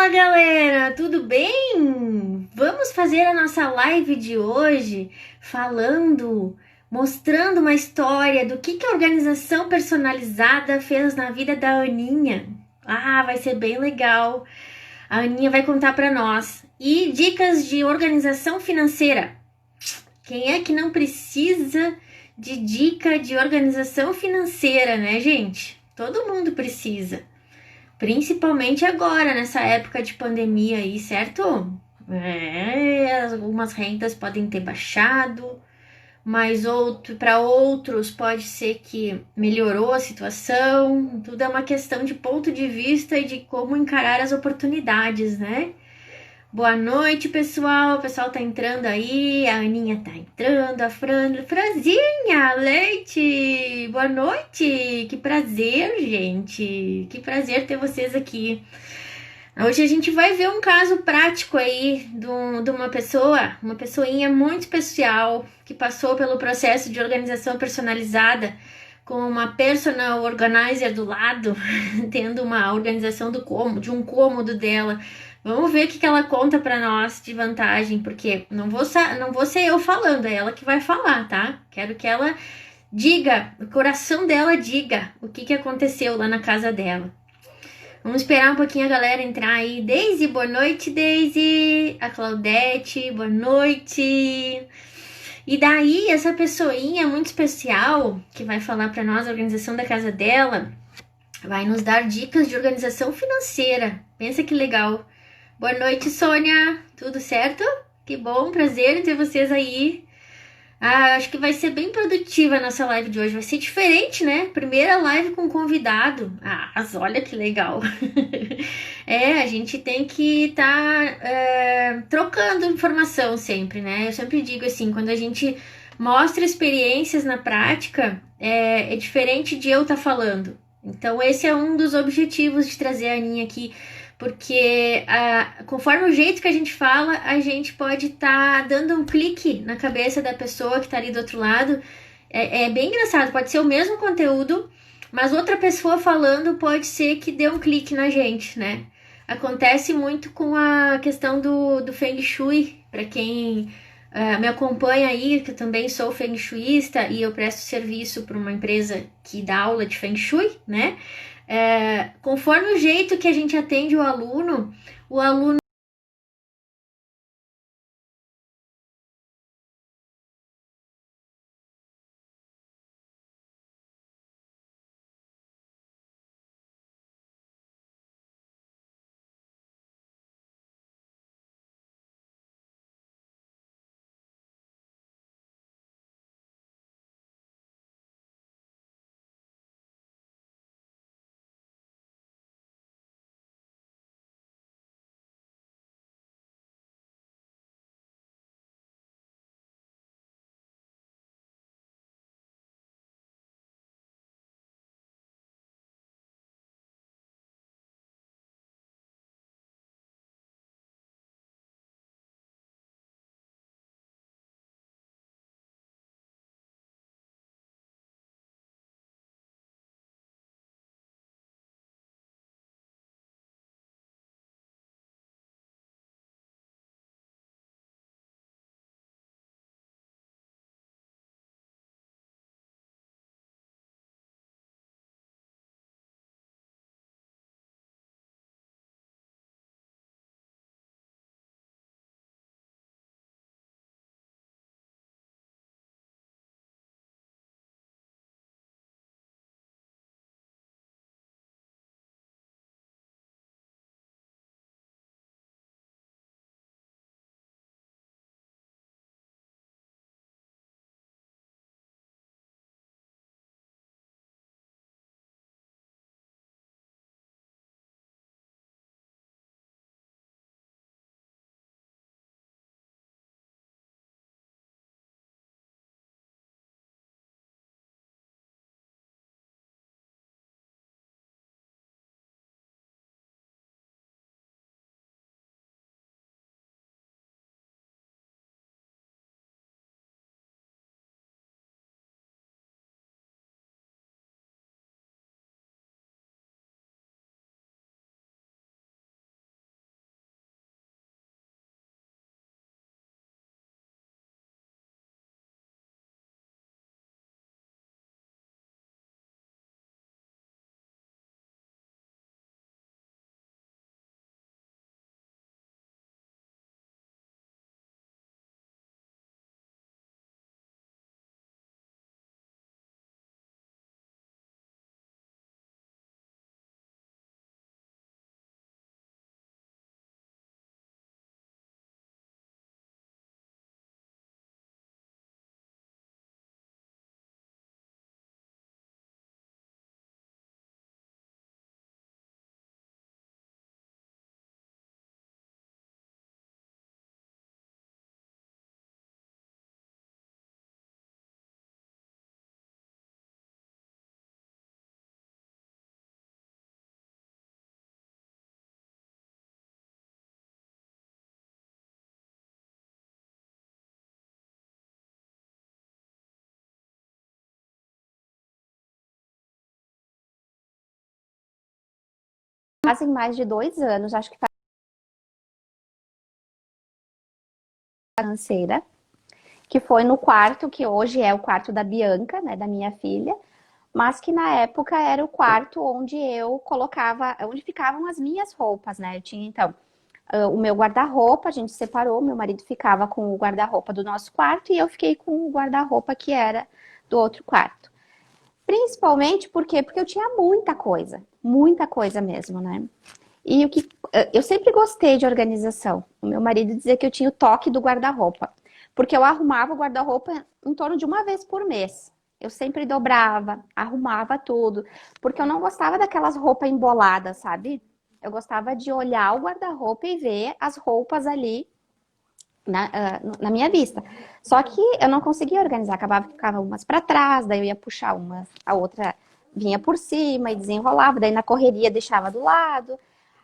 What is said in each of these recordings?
Fala galera, tudo bem? Vamos fazer a nossa live de hoje mostrando uma história do que a organização personalizada fez na vida da Aninha. Ah, vai ser bem legal. A Aninha vai contar para nós. E dicas de organização financeira. Quem é que não precisa de dica de organização financeira, né, gente? Todo mundo precisa. Principalmente agora, nessa época de pandemia aí, certo? Algumas rendas podem ter baixado, mas para outros pode ser que melhorou a situação. Tudo é uma questão de ponto de vista e de como encarar as oportunidades, né? Boa noite, pessoal. O pessoal tá entrando aí. A Aninha tá entrando. A Franzinha, Leite. Boa noite. Que prazer, gente. Que prazer ter vocês aqui. Hoje a gente vai ver um caso prático aí de uma pessoinha muito especial que passou pelo processo de organização personalizada com uma personal organizer do lado, tendo uma organização de um cômodo dela. Vamos ver o que ela conta para nós de vantagem, porque não vou ser eu falando, é ela que vai falar, tá? Quero que ela diga, o coração dela diga o que aconteceu lá na casa dela. Vamos esperar um pouquinho a galera entrar aí. Daisy, boa noite, Daisy. A Claudete, boa noite. E daí, essa pessoinha muito especial que vai falar para nós a organização da casa dela, vai nos dar dicas de organização financeira. Pensa que legal. Boa noite, Sônia. Tudo certo? Que bom, prazer em ter vocês aí. Acho que vai ser bem produtiva a nossa live de hoje. Vai ser diferente, né? Primeira live com convidado. Mas olha que legal. A gente tem que estar trocando informação sempre, né? Eu sempre digo assim, quando a gente mostra experiências na prática, é diferente de eu estar falando. Então, esse é um dos objetivos de trazer a Aninha aqui, porque conforme o jeito que a gente fala, a gente pode estar dando um clique na cabeça da pessoa que está ali do outro lado. É bem engraçado, pode ser o mesmo conteúdo, mas outra pessoa falando pode ser que dê um clique na gente, né? Acontece muito com a questão do Feng Shui, para quem me acompanha aí, que eu também sou Feng Shuista e eu presto serviço para uma empresa que dá aula de Feng Shui, né? Conforme o jeito que a gente atende o aluno fazem mais de 2 anos, acho que faz financeira, que foi no quarto, que hoje é o quarto da Bianca, né, da minha filha, mas que na época era o quarto onde eu colocava, onde ficavam as minhas roupas, né? Eu tinha então o meu guarda-roupa, a gente separou, meu marido ficava com o guarda-roupa do nosso quarto e eu fiquei com o guarda-roupa que era do outro quarto. Principalmente por quê? Porque eu tinha muita coisa mesmo, né? E o que eu sempre gostei de organização. O meu marido dizia que eu tinha o toque do guarda-roupa, porque eu arrumava o guarda-roupa em torno de uma vez por mês. Eu sempre dobrava, arrumava tudo, porque eu não gostava daquelas roupas emboladas, sabe? Eu gostava de olhar o guarda-roupa e ver as roupas ali na minha vista. Só que eu não conseguia organizar, acabava que ficava umas para trás, daí eu ia puxar uma, a outra vinha por cima e desenrolava, daí na correria deixava do lado.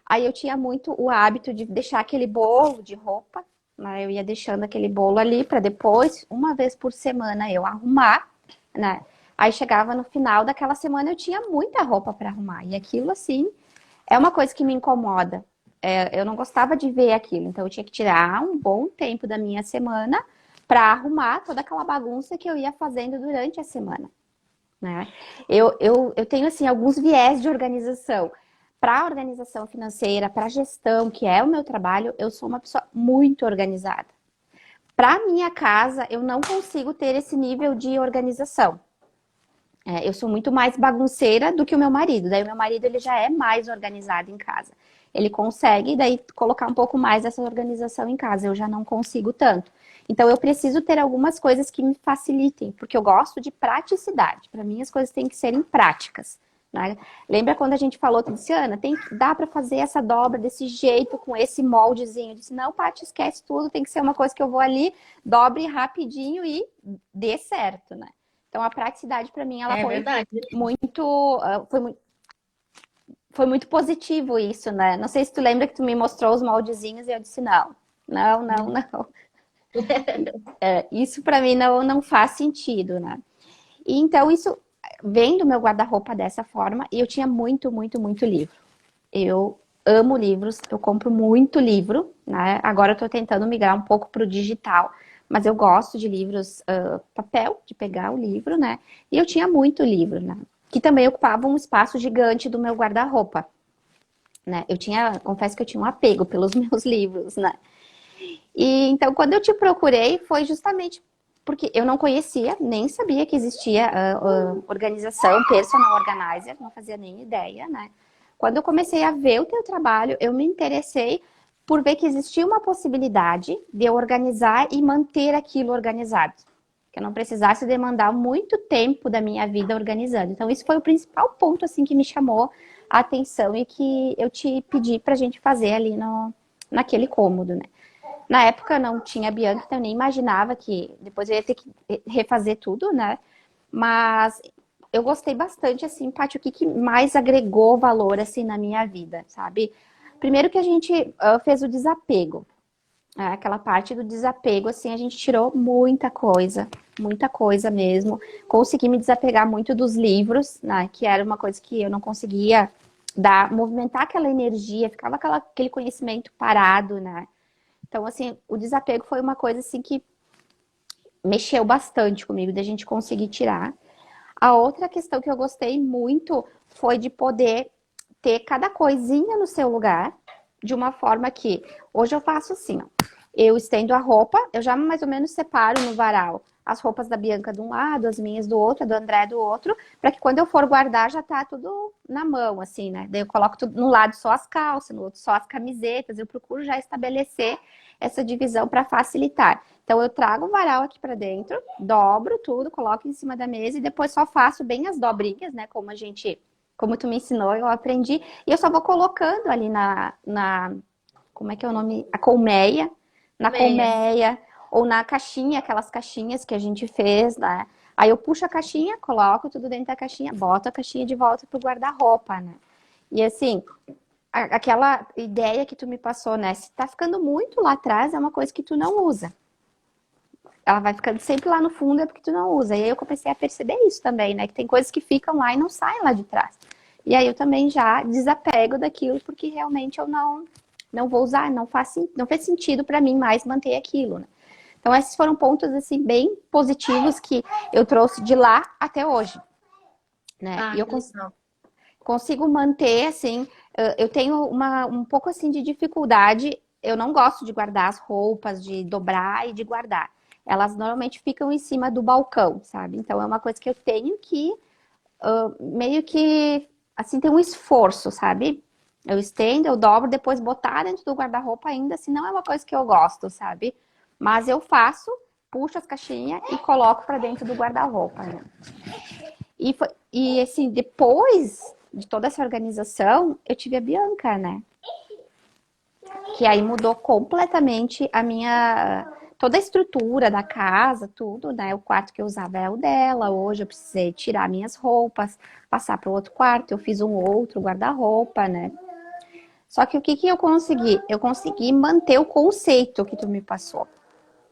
Aí eu tinha muito o hábito de deixar aquele bolo de roupa, né? Eu ia deixando aquele bolo ali para depois, uma vez por semana, eu arrumar, né? Aí chegava no final daquela semana eu tinha muita roupa para arrumar. E aquilo assim é uma coisa que me incomoda. Eu não gostava de ver aquilo, então eu tinha que tirar um bom tempo da minha semana para arrumar toda aquela bagunça que eu ia fazendo durante a semana, né? Eu tenho assim alguns viés de organização. Para a organização financeira, para a gestão, que é o meu trabalho, eu sou uma pessoa muito organizada. Para minha casa, eu não consigo ter esse nível de organização. Eu sou muito mais bagunceira do que o meu marido. Daí o meu marido ele já é mais organizado em casa. Ele consegue daí colocar um pouco mais dessa organização em casa. Eu já não consigo tanto. Então eu preciso ter algumas coisas que me facilitem, porque eu gosto de praticidade. Para mim as coisas têm que serem práticas, né? Lembra quando a gente falou, Tiziana, dá para fazer essa dobra desse jeito, com esse moldezinho? Eu disse, não, Paty, esquece tudo, tem que ser uma coisa que eu vou ali, dobre rapidinho e dê certo, né? Então a praticidade para mim ela É verdade. muito, foi muito positivo isso, né? Não sei se tu lembra que tu me mostrou os moldezinhos e eu disse não, não. Isso para mim não faz sentido, né? E então isso vendo meu guarda-roupa dessa forma, eu tinha muito livro. Eu amo livros, eu compro muito livro, né? Agora eu tô tentando migrar um pouco pro digital, mas eu gosto de livros papel, de pegar o livro, né? E eu tinha muito livro, né? Que também ocupava um espaço gigante do meu guarda-roupa, né? Confesso que eu tinha um apego pelos meus livros, né? E então quando eu te procurei foi justamente porque eu não conhecia, nem sabia que existia organização, personal organizer, não fazia nem ideia, né? Quando eu comecei a ver o teu trabalho, eu me interessei por ver que existia uma possibilidade de eu organizar e manter aquilo organizado. Que eu não precisasse demandar muito tempo da minha vida organizando. Então, isso foi o principal ponto, assim, que me chamou a atenção e que eu te pedi pra gente fazer ali naquele cômodo, né? Na época não tinha Bianca, então eu nem imaginava que depois eu ia ter que refazer tudo, né? Mas eu gostei bastante, assim, Paty, o que mais agregou valor, assim, na minha vida, sabe? Primeiro que a gente fez o desapego. Aquela parte do desapego, assim, a gente tirou muita coisa mesmo. Consegui me desapegar muito dos livros, né? Que era uma coisa que eu não conseguia movimentar aquela energia, ficava aquele conhecimento parado, né? Então, assim, o desapego foi uma coisa, assim, que mexeu bastante comigo, da gente conseguir tirar. A outra questão que eu gostei muito foi de poder ter cada coisinha no seu lugar, de uma forma que hoje eu faço assim, ó. Eu estendo a roupa, eu já mais ou menos separo no varal as roupas da Bianca de um lado, as minhas do outro, a do André do outro, para que quando eu for guardar já tá tudo na mão, assim, né? Daí eu coloco tudo no lado só as calças, no outro só as camisetas, eu procuro já estabelecer essa divisão para facilitar. Então eu trago o varal aqui para dentro, dobro tudo, coloco em cima da mesa e depois só faço bem as dobrinhas, né? Como tu me ensinou, eu aprendi. E eu só vou colocando ali como é que é o nome? A colmeia. Na Meia. colmeia, ou na caixinha, aquelas caixinhas que a gente fez, né? Aí eu puxo a caixinha, coloco tudo dentro da caixinha, boto a caixinha de volta pro guarda-roupa, né? E assim, aquela ideia que tu me passou, né? Se tá ficando muito lá atrás, é uma coisa que tu não usa. Ela vai ficando sempre lá no fundo, é porque tu não usa. E aí eu comecei a perceber isso também, né? Que tem coisas que ficam lá e não saem lá de trás. E aí eu também já desapego daquilo, porque realmente eu não vou usar, não fez sentido para mim mais manter aquilo, né? Então esses foram pontos assim bem positivos que eu trouxe de lá até hoje, né? E Ah, eu que legal. consigo manter assim, eu tenho um pouco assim de dificuldade, eu não gosto de guardar as roupas, de dobrar e de guardar. Elas normalmente ficam em cima do balcão, sabe? Então é uma coisa que eu tenho que meio que assim ter um esforço, sabe? Eu estendo, eu dobro, depois botar dentro do guarda-roupa ainda, assim, não é uma coisa que eu gosto, sabe? Mas eu faço, puxo as caixinhas e coloco para dentro do guarda-roupa, né? E assim, depois de toda essa organização, eu tive a Bianca, né? Que aí mudou completamente a minha toda a estrutura da casa, tudo, né? O quarto que eu usava é o dela. Hoje eu precisei tirar minhas roupas, passar para o outro quarto. Eu fiz um outro guarda-roupa, né? Só que o que que eu consegui? Eu consegui manter o conceito que tu me passou.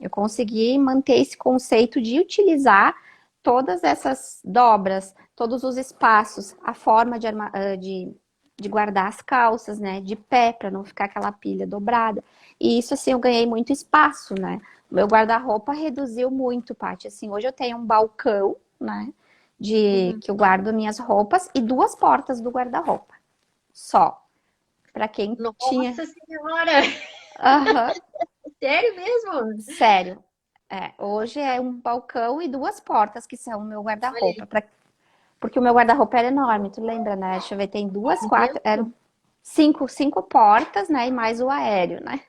Eu consegui manter esse conceito de utilizar todas essas dobras, todos os espaços, a forma de guardar as calças, né? De pé, para não ficar aquela pilha dobrada. E isso, assim, eu ganhei muito espaço, né? O meu guarda-roupa reduziu muito, Paty. Assim, hoje eu tenho um balcão, né? De Uhum. que eu guardo minhas roupas e duas portas do guarda-roupa. Só. Para quem tinha. Nossa Senhora! Aham. Sério mesmo? Sério. É, hoje é um balcão e duas portas que são o meu Olha guarda-roupa. aí. Porque o meu guarda-roupa era enorme, tu lembra, né? Deixa eu ver, tem duas, quatro, Mesmo? eram cinco portas, né? E mais o aéreo, né?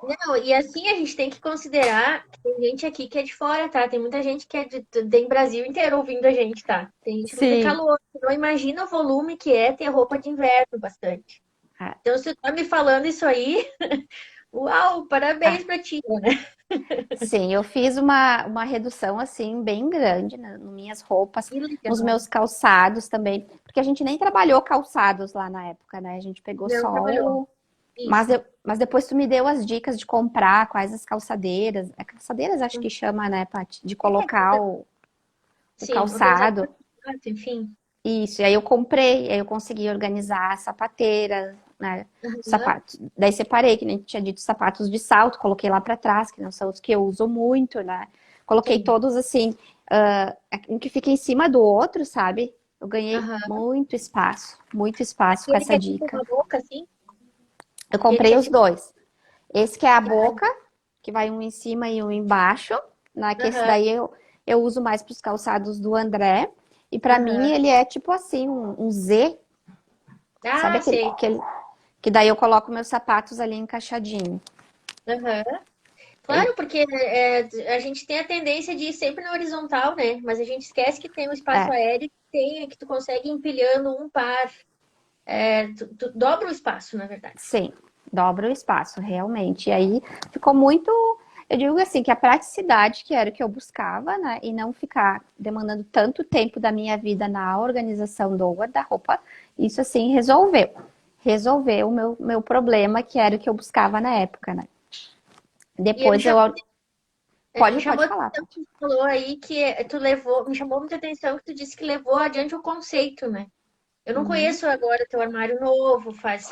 Não, e assim a gente tem que considerar que tem gente aqui que é de fora, tá? Tem muita gente que tem Brasil inteiro ouvindo a gente, tá? Tem gente do Sim. calor. Não imagina o volume que é ter roupa de inverno bastante. Ah, Então, se tu tá me falando isso aí, uau, parabéns ah. pra ti, né? Sim, eu fiz uma redução assim bem grande nas minhas roupas, Que nos legal. meus calçados também, porque a gente nem trabalhou calçados lá na época, né? A gente pegou Não só trabalhou. o. Isso. Mas depois tu me deu as dicas de comprar quais as calçadeiras. É calçadeiras acho que chama, né, Paty? De colocar É, o sim, organizador calçado. de sapato, enfim. Isso, e aí eu comprei, aí eu consegui organizar a sapateira, né? Os Aham. sapatos. Daí separei, que nem tinha dito, sapatos de salto, coloquei lá pra trás, que não são os que eu uso muito, né? Coloquei Sim. todos assim, um que fica em cima do outro, sabe? Eu ganhei Aham. muito espaço com Aquele que essa é tipo dica. uma boca, assim? Eu Aquele que comprei é os tipo. dois. Esse que é a boca, que vai um em cima e um embaixo, né? Que esse Aham. daí eu uso mais para os calçados do André. E para mim Aham. ele é tipo assim, um Z, sabe Ah, aquele, sei. aquele que daí eu coloco meus sapatos ali encaixadinho. Aham. Ele- Claro, porque a gente tem a tendência de ir sempre na horizontal, né? Mas a gente esquece que tem um espaço É, aéreo que tu consegue ir empilhando um par. Tu dobra o espaço, na verdade. sim, dobra o espaço, realmente. E aí ficou muito. Eu digo assim, que a praticidade que era o que eu buscava, né? E não ficar demandando tanto tempo da minha vida na organização do guarda-roupa, isso assim resolveu. Resolveu o meu problema, que era o que eu buscava na época, né? E me Depois eu. chamou, Pode chamou a falar, atenção pode. que tu falou aí que tu levou, me chamou muita atenção que tu disse que levou adiante o conceito, né? Eu não Uhum. conheço agora teu armário novo, faz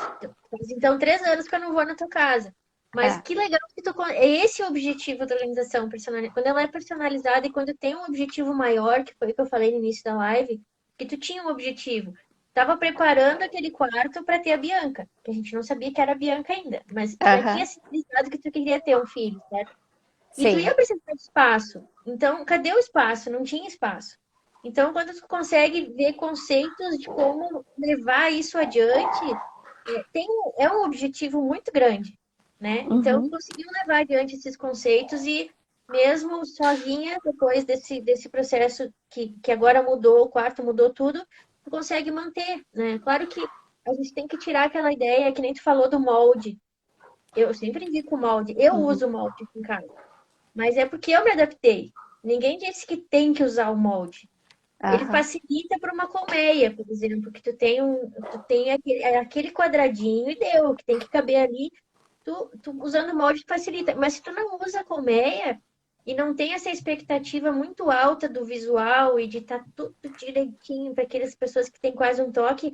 então 3 anos que eu não vou na tua casa. Mas É, que legal que é esse o objetivo da organização personalizada. Quando ela é personalizada e quando tem um objetivo maior, que foi o que eu falei no início da live, que tu tinha um objetivo. Tava preparando aquele quarto para ter a Bianca, que a gente não sabia que era a Bianca ainda, mas tu já tinha aham, sinalizado que tu queria ter um filho, certo? E tu sim. ia precisar de espaço. Então, cadê o espaço? Não tinha espaço. Então, quando tu consegue ver conceitos de como levar isso adiante, é um objetivo muito grande, né? Então, Uhum. conseguiu levar adiante esses conceitos e mesmo sozinha, depois desse processo que agora mudou, o quarto mudou tudo, tu consegue manter, né? Claro que a gente tem que tirar aquela ideia, que nem tu falou do molde. Eu sempre indico o molde. Eu Uhum. uso o molde aqui em casa. Mas é porque eu me adaptei. Ninguém disse que tem que usar o molde. Ele Aham. facilita para uma colmeia, por exemplo, que tu tem aquele quadradinho e deu, que tem que caber ali. Tu usando o molde facilita. Mas se tu não usa a colmeia, e não tem essa expectativa muito alta do visual e de estar tudo direitinho para aquelas pessoas que têm quase um toque,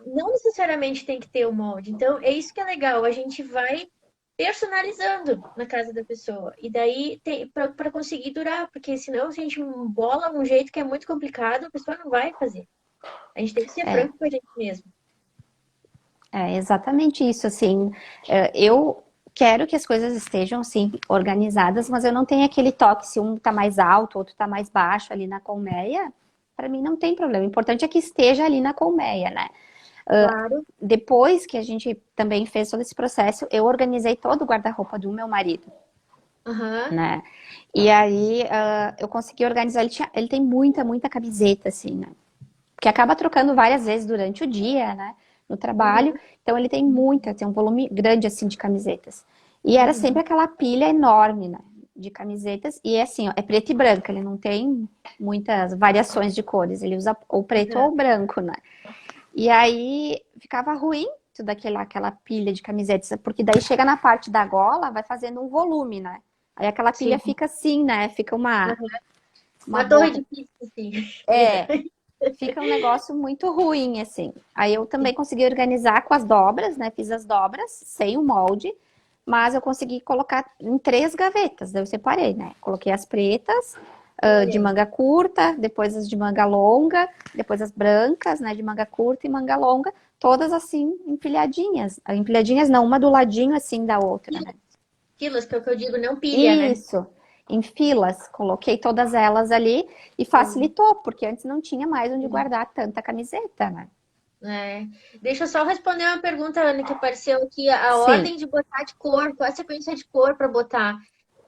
não necessariamente tem que ter o molde. Então, é isso que é legal, a gente vai personalizando na casa da pessoa. E daí tem para conseguir durar, porque senão se a gente bola um jeito que é muito complicado, a pessoa não vai fazer. A gente tem que ser É, franco com a gente mesmo. é exatamente isso, assim, eu quero que as coisas estejam, assim, organizadas, mas eu não tenho aquele toque, se um tá mais alto, outro tá mais baixo ali na colmeia, para mim não tem problema, o importante é que esteja ali na colmeia, né? Claro. Depois que a gente também fez todo esse processo, eu organizei todo o guarda-roupa do meu marido, Aham. né? E aí eu consegui organizar, ele tem muita camiseta, assim, né? Porque acaba trocando várias vezes durante o dia, né? No Uhum. trabalho. Então ele tem um volume grande, assim, de camisetas. E era sempre Uhum. aquela pilha enorme, né? De camisetas. E é assim, ó, é preto e branco, ele não tem muitas variações de cores. Ele usa ou preto Uhum. ou branco, né? E aí ficava ruim toda aquela pilha de camisetas, porque daí chega na parte da gola, vai fazendo um volume, né? Aí aquela pilha Sim. fica assim, né? Fica Uhum. uma Uma torre bola. de pizza, assim. É, fica um negócio muito ruim, assim. Aí eu também consegui organizar com as dobras, né? Fiz as dobras sem o molde, mas eu consegui colocar em 3 gavetas. Daí eu separei, né? Coloquei as pretas, Olha de aí. manga curta, depois as de manga longa, depois as brancas, né? De manga curta e manga longa, todas assim, empilhadinhas. Empilhadinhas não, uma do ladinho assim da outra, né? Filas, que é o que eu digo, não pilha, né? Isso, em filas, coloquei todas elas ali e facilitou, porque antes não tinha mais onde guardar tanta camiseta, né? É. Deixa eu só responder uma pergunta, Ana, que apareceu aqui. A Sim, ordem de botar de cor, qual a sequência de cor para botar?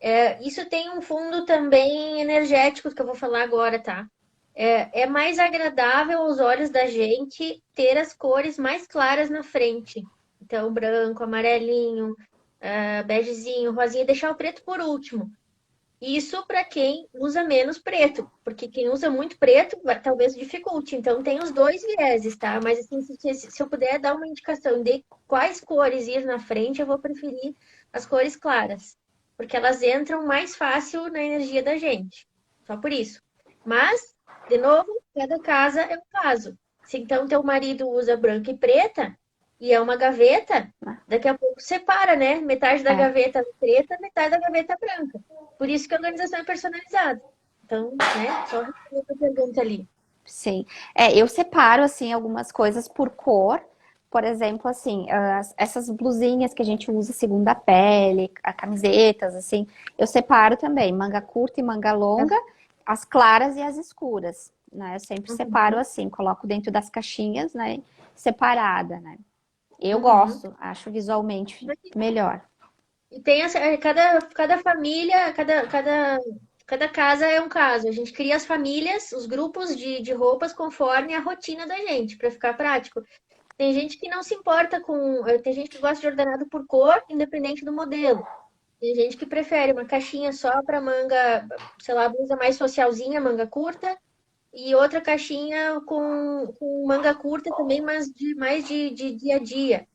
É, isso tem um fundo também energético que eu vou falar agora, tá? É mais agradável aos olhos da gente ter as cores mais claras na frente. Então, branco, amarelinho, begezinho, rosinha, e deixar o preto por último. Isso para quem usa menos preto, porque quem usa muito preto talvez dificulte. Então tem os dois vieses, tá? Mas assim, se eu puder dar uma indicação de quais cores ir na frente, eu vou preferir as cores claras, porque elas entram mais fácil na energia da gente. Só por isso. Mas, de novo, cada casa é um caso. Se então teu marido usa branca e preta e é uma gaveta, daqui a pouco separa, né? Metade da é, gaveta preta, metade da gaveta branca. Por isso que a organização é personalizada. Então, né, só responder a pergunta ali. sim. Eu separo, assim, algumas coisas por cor. Por exemplo, assim, essas blusinhas que a gente usa segundo a pele, camisetas, assim, eu separo também, manga curta e manga longa, as claras e as escuras, né? Eu sempre separo Uhum, assim, coloco dentro das caixinhas, né? Separada, né? Eu uhum. gosto, acho visualmente melhor. E tem cada família, cada casa é um caso. A gente cria as famílias, os grupos de roupas conforme a rotina da gente, para ficar prático. Tem gente que não se importa com. Tem gente que gosta de ordenado por cor, independente do modelo. Tem gente que prefere uma caixinha só para manga, sei lá, blusa mais socialzinha, manga curta, e outra caixinha com manga curta também, mas mais de dia a dia.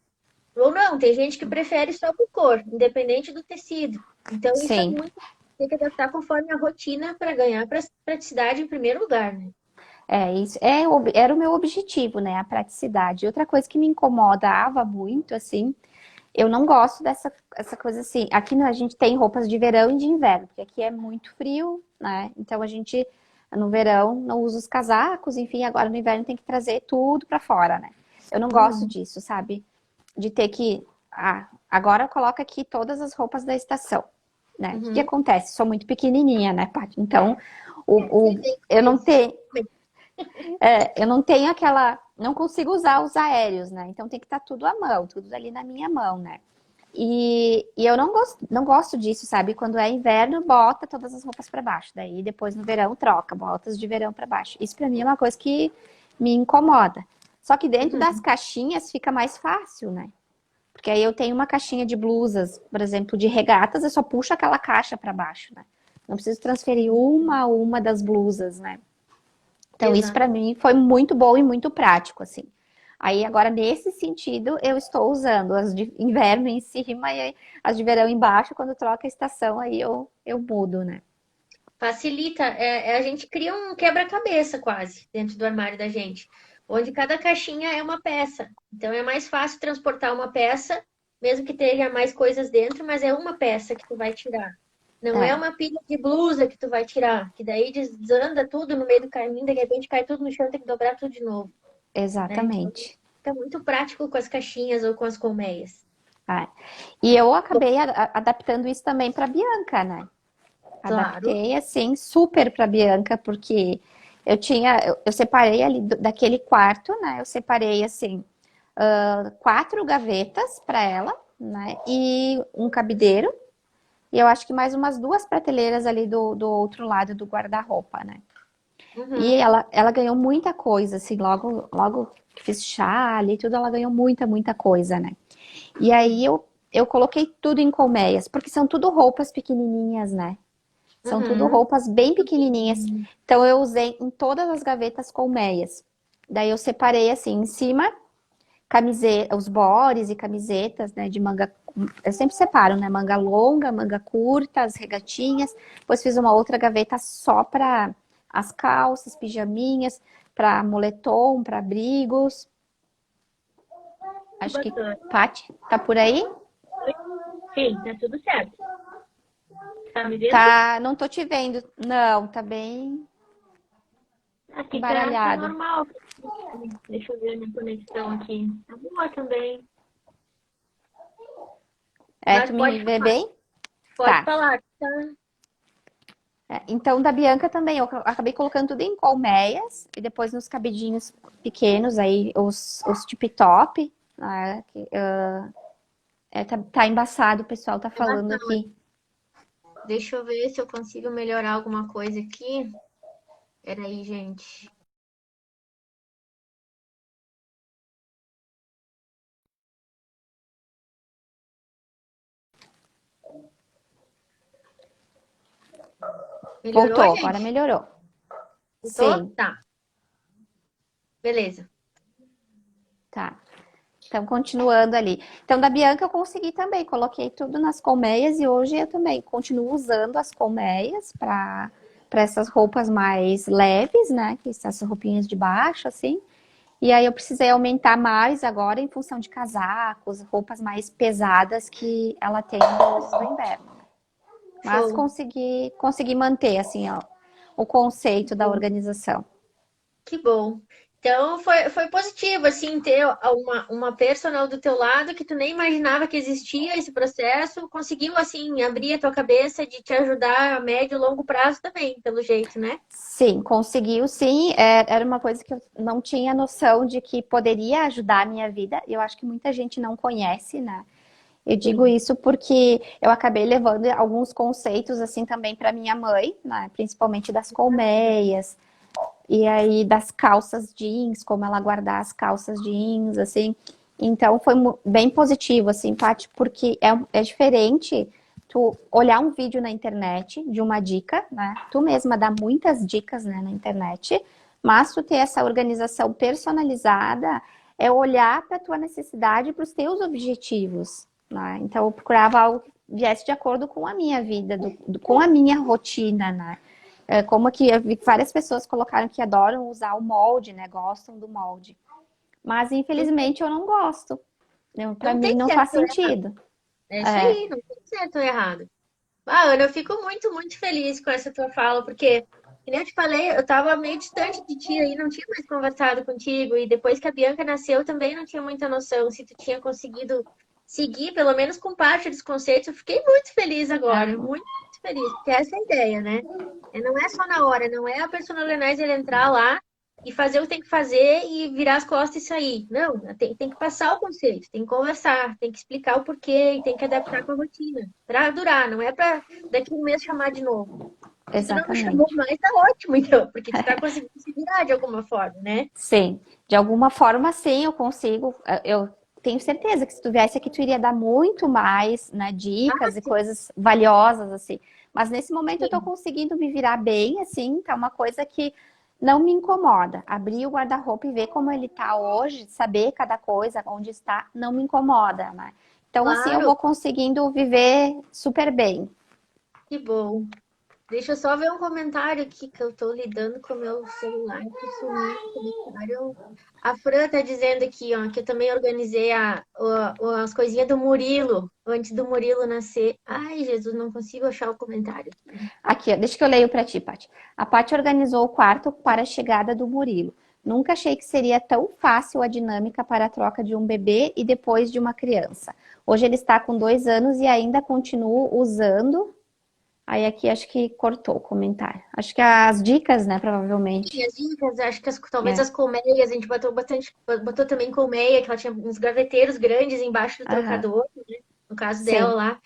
Ou não, tem gente que prefere só por cor, independente do tecido. Então, isso é Sim, muito. Tem que adaptar conforme a rotina para ganhar praticidade em primeiro lugar, né? isso era o meu objetivo, né? A praticidade. Outra coisa que me incomodava muito, assim, eu não gosto dessa essa coisa assim. Aqui a gente tem roupas de verão e de inverno, porque aqui é muito frio, né? Então a gente no verão não usa os casacos, enfim, agora no inverno tem que trazer tudo pra fora, né? Eu não gosto Uhum, disso, sabe? De ter que, agora coloca aqui todas as roupas da estação, né? O que uhum. acontece? Sou muito pequenininha, né, Paty? Então, Sei bem eu como é não isso. tenho, eu não tenho não consigo usar os aéreos, né? Então tem que estar tudo à mão, tudo ali na minha mão, né? E eu não gosto disso, sabe? Quando é inverno, bota todas as roupas para baixo. Daí depois no verão troca, bota as de verão para baixo. Isso para mim é uma coisa que me incomoda. Só que dentro das Uhum. caixinhas fica mais fácil, né? Porque aí eu tenho uma caixinha de blusas, por exemplo, de regatas, eu só puxo aquela caixa para baixo, né? Não preciso transferir uma a uma das blusas, né? Então isso para Exato. mim foi muito bom e muito prático, assim. Aí agora, nesse sentido, eu estou usando as de inverno em cima e as de verão embaixo. Quando troca a estação, aí eu mudo, né? Facilita, a gente cria um quebra-cabeça quase dentro do armário da gente, onde cada caixinha é uma peça. Então é mais fácil transportar uma peça, mesmo que tenha mais coisas dentro, mas é uma peça que tu vai tirar. Não é É, uma pilha de blusa que tu vai tirar, que daí desanda tudo no meio do caminho, de repente cai tudo no chão, tem que dobrar tudo de novo, né? Então exatamente. fica muito prático com as caixinhas ou com as colmeias. É. E eu acabei adaptando isso também para Bianca, né? Claro. Adaptei assim super para Bianca, porque eu separei ali daquele quarto, né? Eu separei assim, 4 gavetas para ela, né? E um cabideiro. E eu acho que mais umas 2 prateleiras ali do outro lado do guarda-roupa, né? E Uhum. ela ganhou muita coisa, assim, logo que fiz chá ali, tudo, ela ganhou muita coisa, né? E aí eu coloquei tudo em colmeias, porque são tudo roupas pequenininhas, né? São tudo Uhum. roupas bem pequenininhas. Então eu usei em todas as gavetas colmeias. Daí eu separei assim, em cima, camiseta, os bores e camisetas, né, de manga. Eu sempre separo, né? Manga longa, manga curta, as regatinhas. Depois fiz uma outra gaveta só para as calças, pijaminhas, para moletom, para abrigos. Que Acho que bacana. Paty tá por aí? Sim, tá tudo certo. Tá me vendo? Tá, não tô te vendo. Não, tá bem Aqui tá embaralhado. normal. Deixa eu ver a minha conexão aqui. Tá boa também. É, Mas tu me vê bem? pode Tá. falar. Tá. Então, da Bianca também, eu acabei colocando tudo em colmeias e depois nos cabidinhos pequenos, aí os tip top, né, tá embaçado, o pessoal tá falando Relação. aqui. Deixa eu ver se eu consigo melhorar alguma coisa aqui. Peraí, gente. Melhorou, Voltou, agora gente? melhorou. Voltou? Sim, Tá. Beleza. tá. Então, continuando ali. Então, da Bianca eu consegui também, coloquei tudo nas colmeias e hoje eu também continuo usando as colmeias para essas roupas mais leves, né? Que são essas roupinhas de baixo, assim. E aí eu precisei aumentar mais agora em função de casacos, roupas mais pesadas que ela tem do inverno. Mas Show. consegui manter, assim, ó, o conceito da organização. Que bom. Então foi positivo, assim, ter uma personal do teu lado que tu nem imaginava que existia esse processo, conseguiu, assim, abrir a tua cabeça de te ajudar a médio e longo prazo também, pelo jeito, né? Sim, conseguiu, sim. Era uma coisa que eu não tinha noção de que poderia ajudar a minha vida. Eu acho que muita gente não conhece, né? Eu digo Sim. isso porque eu acabei levando alguns conceitos assim também para minha mãe, né? Principalmente das colmeias, e aí das calças jeans, como ela guardar as calças jeans, assim. Então foi bem positivo, assim, Paty, porque é diferente tu olhar um vídeo na internet de uma dica, né? Tu mesma dá muitas dicas, né, na internet, mas tu ter essa organização personalizada é olhar para a tua necessidade e para os teus objetivos, né? Então eu procurava algo que viesse de acordo com a minha vida, com a minha rotina, né? Como aqui eu vi que várias pessoas colocaram que adoram usar o molde, né? Gostam do molde. Mas infelizmente eu não gosto. Para Não mim tem não faz certo ou errado. sentido. É isso É, aí, não tem certo ou errado. Ah, Ana, eu fico muito feliz com essa tua fala, porque, que nem eu te falei, eu tava meio distante de ti aí, não tinha mais conversado contigo, e depois que a Bianca nasceu, eu também não tinha muita noção se tu tinha conseguido seguir, pelo menos com parte dos conceitos. Eu fiquei muito feliz agora, ah, muito feliz, porque essa é a ideia, né? Não é só na hora, não é a personal organizer entrar lá e fazer o que tem que fazer e virar as costas e sair. Não, tem que passar o conceito, tem que conversar, tem que explicar o porquê e tem que adaptar com a rotina. Para durar, não é para daqui um mês chamar de novo. Se tu não me chamou exatamente. mais, tá ótimo, então, porque tu tá conseguindo se virar de alguma forma, né? Sim, de alguma forma sim, eu consigo. Eu tenho certeza que se tu viesse aqui, tu iria dar muito mais, né, Ah, dicas e sim, coisas valiosas, assim. Mas nesse momento eu tô sim. conseguindo me virar bem, assim, tá uma coisa que não me incomoda. Abrir o guarda-roupa e ver como ele tá hoje, saber cada coisa, onde está, não me incomoda, né? Então, assim, eu Claro, vou conseguindo viver super bem. que bom. Deixa eu só ver um comentário aqui que eu tô lidando com o meu celular que sumiu o comentário. A Fran tá dizendo aqui, ó, que eu também organizei as coisinhas do Murilo, antes do Murilo nascer. Ai, Jesus, não consigo achar o comentário. Aqui, ó, deixa que eu leio para ti, Paty. A Paty organizou o quarto para a chegada do Murilo. Nunca achei que seria tão fácil a dinâmica para a troca de um bebê e depois de uma criança. Hoje ele está com 2 anos e ainda continuo usando. Aí aqui acho que cortou o comentário. Acho que as dicas, né, E provavelmente. as dicas, acho que talvez É. as colmeias, a gente botou bastante, botou também colmeia, que ela tinha uns gaveteiros grandes embaixo do Aham. trocador, né? No caso dela Sim. lá.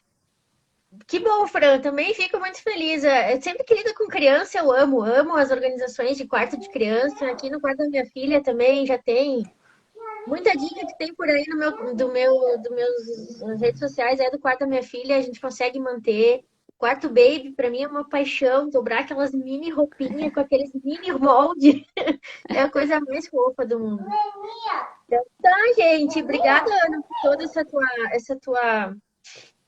Que bom, Fran, também fico muito feliz. Sempre que lido com criança, eu amo as organizações de quarto de criança. Aqui no quarto da minha filha também já tem muita dica que tem por aí no dos meus redes sociais, é do quarto da minha filha, a gente consegue manter. Quarto baby, para mim, é uma paixão, dobrar aquelas mini roupinhas com aqueles mini molde, é a coisa mais fofa do mundo. Tá, gente, obrigada, Ana, por toda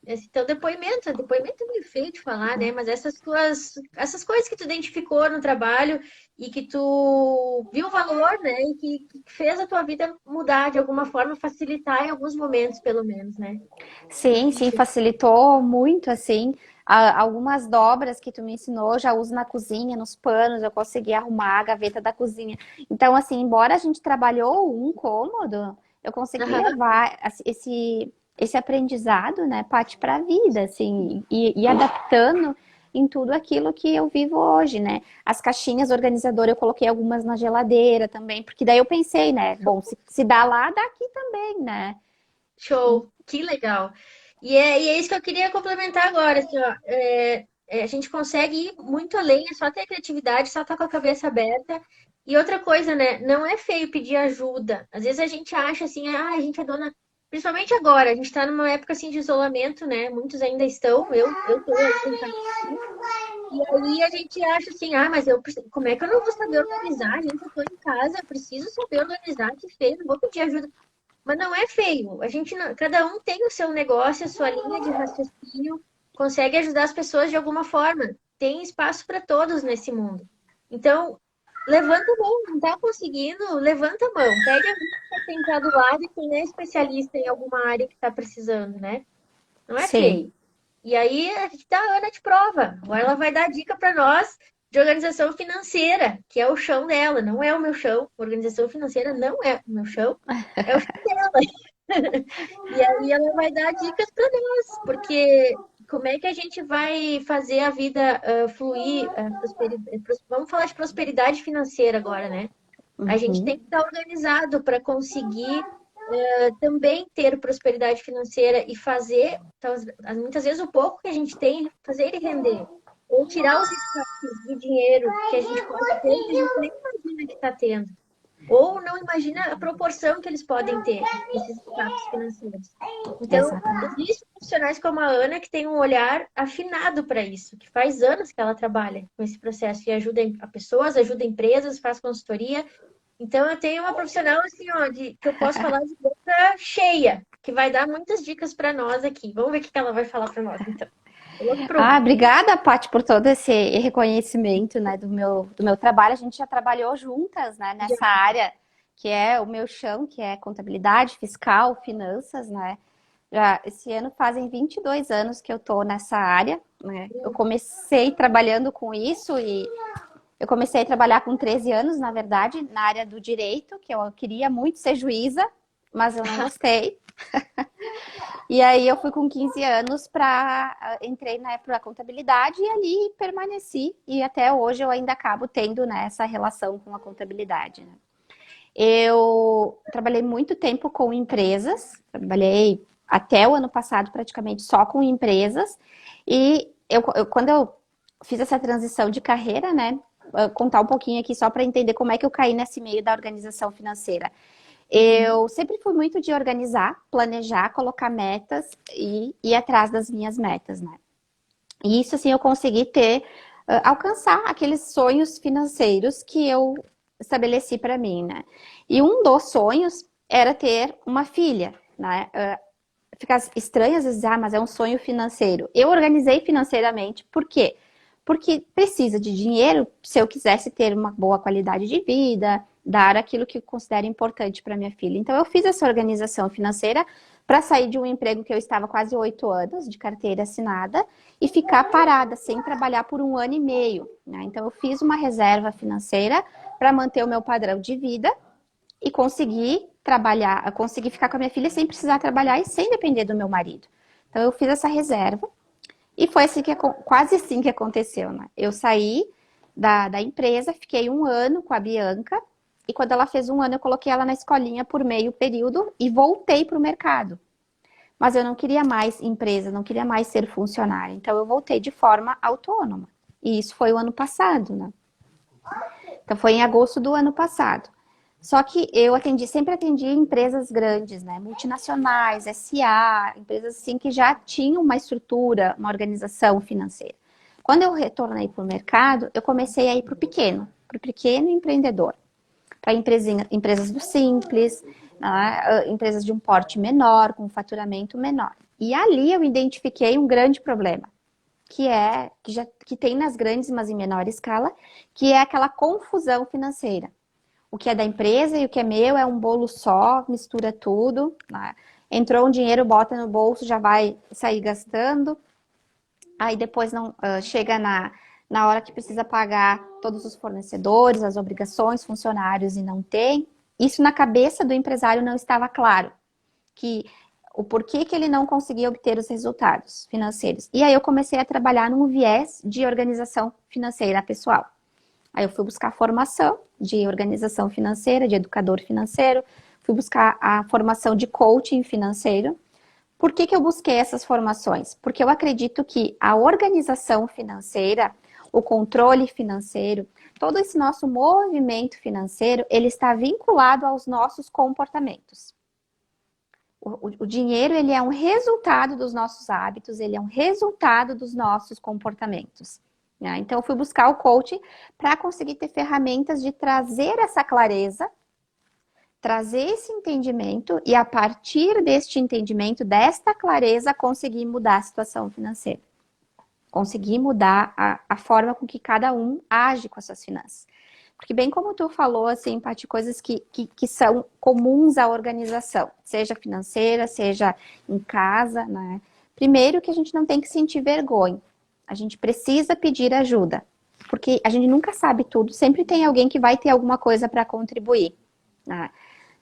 esse teu depoimento. Depoimento é meio feio de falar, né? Mas essas coisas que tu identificou no trabalho e que tu viu o valor, né? E que fez a tua vida mudar de alguma forma, facilitar em alguns momentos, pelo menos, né? Sim, sim, facilitou muito, assim. Algumas dobras que tu me ensinou, eu já uso na cozinha, nos panos, eu consegui arrumar a gaveta da cozinha. Então, assim, embora a gente trabalhou um cômodo, eu consegui Aham. levar esse aprendizado, né, Paty, para a vida, assim, e adaptando em tudo aquilo que eu vivo hoje, né? As caixinhas organizadoras, eu coloquei algumas na geladeira também, porque daí eu pensei, né, bom, se dá lá, dá aqui também, né? Show, que legal. E é isso que eu queria complementar agora, assim, ó, a gente consegue ir muito além, é só ter criatividade, só estar com a cabeça aberta. E outra coisa, né? Não é feio pedir ajuda. Às vezes a gente acha assim, ah, a gente é dona. Principalmente agora, a gente está numa época assim de isolamento, né? Muitos ainda estão, eu tô ainda em casa. E aí a gente acha assim, ah, mas como é que eu não vou saber organizar? Gente, eu tô em casa, eu preciso saber organizar, que feio, não vou pedir ajuda. Mas não é feio. A gente cada um tem o seu negócio, a sua linha de raciocínio, consegue ajudar as pessoas de alguma forma. Tem espaço para todos nesse mundo. Então, levanta a mão, não está conseguindo? Levanta a mão, pede ajuda para quem está do lado e quem é especialista em alguma área que está precisando, né? Não é Sim. feio. E aí a gente dá a Ana de prova. Agora ela vai dar dica para nós de organização financeira, que é o chão dela, não é o meu chão. Organização financeira não é o meu chão, é o chão dela. E aí ela vai dar dicas para nós, porque como é que a gente vai fazer a vida fluir, vamos falar de prosperidade financeira agora, né? A gente Uhum. tem que estar organizado para conseguir também ter prosperidade financeira e fazer, então, muitas vezes, o pouco que a gente tem, fazer ele render. Ou tirar os escapes de dinheiro que a gente pode ter que a gente nem imagina que está tendo. Ou não imagina a proporção que eles podem ter, esses escapes financeiros. Então, Exatamente. existem profissionais como a Ana que tem um olhar afinado para isso, que faz anos que ela trabalha com esse processo e ajuda a pessoas, ajuda empresas, faz consultoria. Então, eu tenho uma profissional assim, ó, que eu posso falar de boca cheia, que vai dar muitas dicas para nós aqui. Vamos ver o que ela vai falar para nós, então. Tô louca pra Ah, ouvir. obrigada, Paty, por todo esse reconhecimento, né, do meu trabalho. A gente já trabalhou juntas, né, Já. nessa área que é o meu chão, que é contabilidade, fiscal, finanças, né? Já esse ano fazem 22 anos que eu tô nessa área, né? Eu comecei trabalhando com isso e eu comecei a trabalhar com 13 anos, na verdade, na área do direito, que eu queria muito ser juíza, mas eu não gostei. E aí eu fui com 15 anos para entrei para contabilidade e ali permaneci e até hoje eu ainda acabo tendo, né, essa relação com a contabilidade, né? Eu trabalhei muito tempo com empresas, trabalhei até o ano passado praticamente só com empresas e quando eu fiz essa transição de carreira, né, contar um pouquinho aqui só para entender como é que eu caí nesse meio da organização financeira. Uhum. Eu sempre fui muito de organizar, planejar, colocar metas e ir atrás das minhas metas, né? E isso, assim, eu consegui ter. alcançar aqueles sonhos financeiros que eu estabeleci para mim, né? E um dos sonhos era ter uma filha, né? Fica estranho às vezes, mas é um sonho financeiro. Eu organizei financeiramente, por quê? Porque precisa de dinheiro se eu quisesse ter uma boa qualidade de vida, dar aquilo que eu considero importante para minha filha. Então, eu fiz essa organização financeira para sair de um emprego que eu estava quase 8 anos, de carteira assinada, e ficar parada, sem trabalhar por 1 ano e meio, né? Então, eu fiz uma reserva financeira para manter o meu padrão de vida e conseguir trabalhar, conseguir ficar com a minha filha sem precisar trabalhar e sem depender do meu marido. Então, eu fiz essa reserva e foi assim quase assim que aconteceu, né? Eu saí da empresa, fiquei 1 ano com a Bianca e quando ela fez 1 ano, eu coloquei ela na escolinha por meio período e voltei para o mercado. Mas eu não queria mais empresa, não queria mais ser funcionária. Então, eu voltei de forma autônoma. E isso foi o ano passado, né? Então, foi em agosto do ano passado. Só que eu sempre atendi empresas grandes, né? Multinacionais, SA, empresas assim que já tinham uma estrutura, uma organização financeira. Quando eu retornei para o mercado, eu comecei a ir para o pequeno empreendedor, para empresas do simples, né? Empresas de um porte menor, com um faturamento menor. E ali eu identifiquei um grande problema, que tem nas grandes, mas em menor escala, que é aquela confusão financeira. O que é da empresa e o que é meu é um bolo só, mistura tudo, né? Entrou um dinheiro, bota no bolso, já vai sair gastando. Aí depois não chega na hora que precisa pagar todos os fornecedores, as obrigações, funcionários e não tem. Isso na cabeça do empresário não estava claro, que o porquê que ele não conseguia obter os resultados financeiros. E aí eu comecei a trabalhar num viés de organização financeira pessoal. Aí eu fui buscar formação de organização financeira, de educador financeiro, fui buscar a formação de coaching financeiro. Por que eu busquei essas formações? Porque eu acredito que a organização financeira, o controle financeiro, todo esse nosso movimento financeiro, ele está vinculado aos nossos comportamentos. O dinheiro, ele é um resultado dos nossos hábitos, ele é um resultado dos nossos comportamentos. Né? Então, eu fui buscar o coaching para conseguir ter ferramentas de trazer essa clareza, trazer esse entendimento e, a partir deste entendimento, desta clareza, conseguir mudar a situação financeira. Conseguir mudar a forma com que cada um age com as suas finanças. Porque bem como tu falou, assim, Paty, coisas que são comuns à organização, seja financeira, seja em casa, né? Primeiro que a gente não tem que sentir vergonha. A gente precisa pedir ajuda. Porque a gente nunca sabe tudo, sempre tem alguém que vai ter alguma coisa para contribuir, né?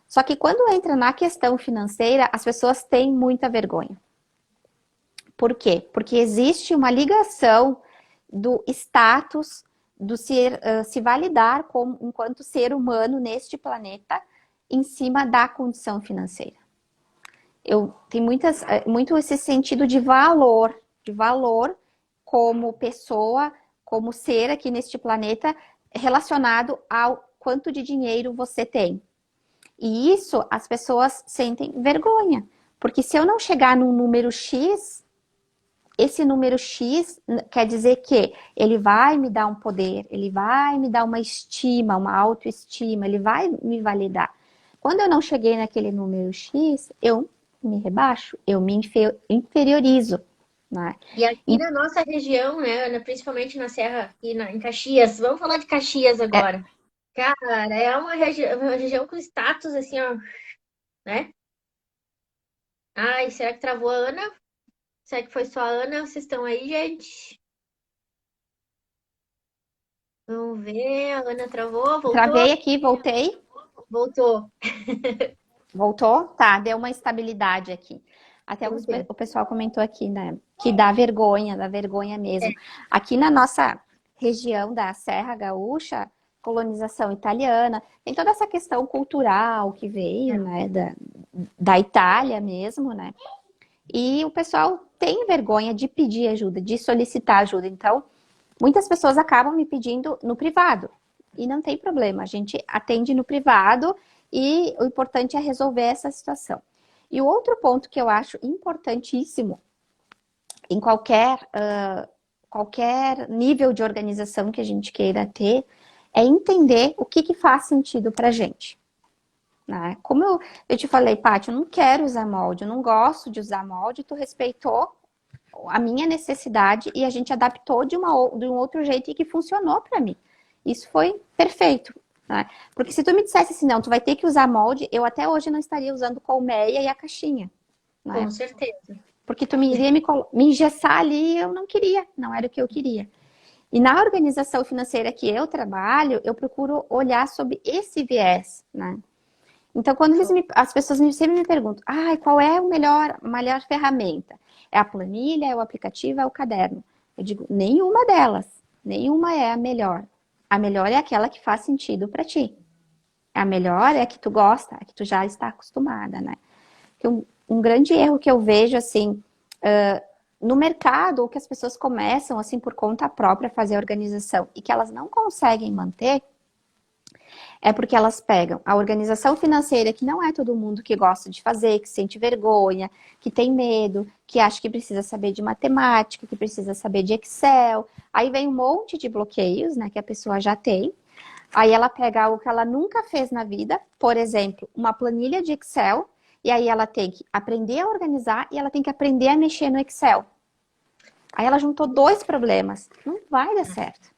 Só que quando entra na questão financeira, as pessoas têm muita vergonha. Por quê? Porque existe uma ligação do status, do se validar como, enquanto ser humano neste planeta, em cima da condição financeira. Tem muito esse sentido de valor como pessoa, como ser aqui neste planeta, relacionado ao quanto de dinheiro você tem. E isso as pessoas sentem vergonha, porque se eu não chegar num número X, esse número X quer dizer que ele vai me dar um poder, ele vai me dar uma estima, uma autoestima, ele vai me validar. Quando eu não cheguei naquele número X, eu me rebaixo, eu me inferiorizo. Né? E aqui na nossa região, né, Ana, principalmente na Serra, aqui em Caxias, vamos falar de Caxias agora. Cara, é uma região com status assim, ó, né? Ai, será que travou a Ana? Será que foi só a Ana? Vocês estão aí, gente? Vamos ver, a Ana travou, voltou? Travei aqui, voltei. Voltou. Voltou? Tá, deu uma estabilidade aqui. Até o pessoal comentou aqui, né? Que dá vergonha mesmo. Aqui na nossa região da Serra Gaúcha, colonização italiana, tem toda essa questão cultural que veio, né? Da Itália mesmo, né? E o pessoal tem vergonha de pedir ajuda, de solicitar ajuda. Então, muitas pessoas acabam me pedindo no privado. E não tem problema, a gente atende no privado e o importante é resolver essa situação. E o outro ponto que eu acho importantíssimo em qualquer qualquer nível de organização que a gente queira ter, é entender o que faz sentido pra gente. Né? Como eu te falei, Paty, eu não quero usar molde, eu não gosto de usar molde, tu respeitou a minha necessidade e a gente adaptou de um outro jeito e que funcionou para mim. Isso foi perfeito. Né? Porque se tu me dissesse assim, não, tu vai ter que usar molde, eu até hoje não estaria usando colmeia e a caixinha. Né? Com certeza. Porque tu iria me engessar ali, eu não queria, não era o que eu queria. E na organização financeira que eu trabalho, eu procuro olhar sobre esse viés, né? Então, quando as pessoas sempre me perguntam, qual é a melhor ferramenta? É a planilha, é o aplicativo, é o caderno? Eu digo, nenhuma delas. Nenhuma é a melhor. A melhor é aquela que faz sentido para ti. A melhor é a que tu gosta, a que tu já está acostumada, né? Um grande erro que eu vejo, assim, no mercado, ou que as pessoas começam, assim, por conta própria, a fazer a organização e que elas não conseguem manter, é porque elas pegam a organização financeira, que não é todo mundo que gosta de fazer, que sente vergonha, que tem medo, que acha que precisa saber de matemática, que precisa saber de Excel. Aí vem um monte de bloqueios, né, que a pessoa já tem. Aí ela pega algo que ela nunca fez na vida, por exemplo, uma planilha de Excel, e aí ela tem que aprender a organizar e ela tem que aprender a mexer no Excel. Aí ela juntou dois problemas. Não vai dar certo.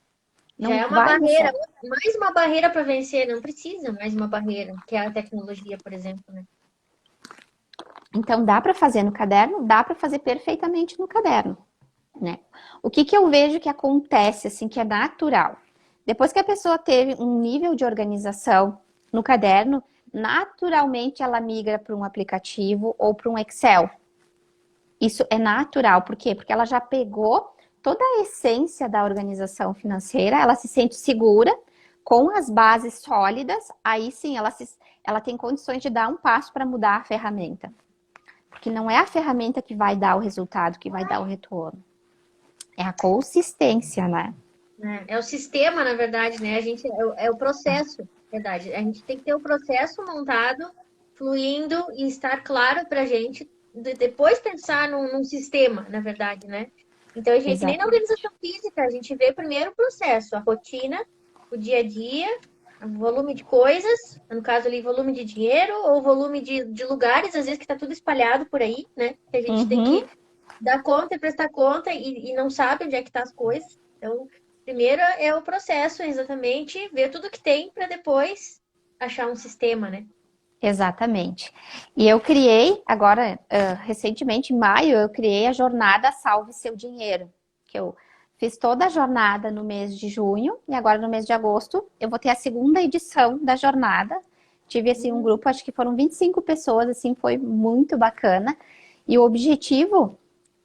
Já é uma barreira, mais uma barreira para vencer, não precisa mais uma barreira, que é a tecnologia, por exemplo, né? Então, dá para fazer no caderno? Dá para fazer perfeitamente no caderno, né? O que eu vejo que acontece, assim, que é natural? Depois que a pessoa teve um nível de organização no caderno, naturalmente ela migra para um aplicativo ou para um Excel. Isso é natural. Por quê? Porque ela já pegou toda a essência da organização financeira, ela se sente segura, com as bases sólidas, aí sim ela tem condições de dar um passo para mudar a ferramenta. Porque não é a ferramenta que vai dar o resultado, que vai dar o retorno. É a consistência, né? É o sistema, na verdade, né? A gente é o processo, na verdade. A gente tem que ter o processo montado, fluindo e estar claro para a gente depois pensar num sistema, na verdade, né? Então, a gente, que nem na organização física, a gente vê primeiro o processo, a rotina, o dia a dia, o volume de coisas, no caso ali, volume de dinheiro ou volume de lugares, às vezes que está tudo espalhado por aí, né? Que a gente tem que dar conta e prestar conta e não sabe onde é que tá as coisas. Então, primeiro é o processo, exatamente, ver tudo que tem para depois achar um sistema, né? Exatamente. E eu criei, agora, recentemente, em maio, eu criei a jornada Salve Seu Dinheiro, que eu fiz toda a jornada no mês de junho, e agora no mês de agosto eu vou ter a segunda edição da jornada. Tive, assim, um grupo, acho que foram 25 pessoas, assim, foi muito bacana. E o objetivo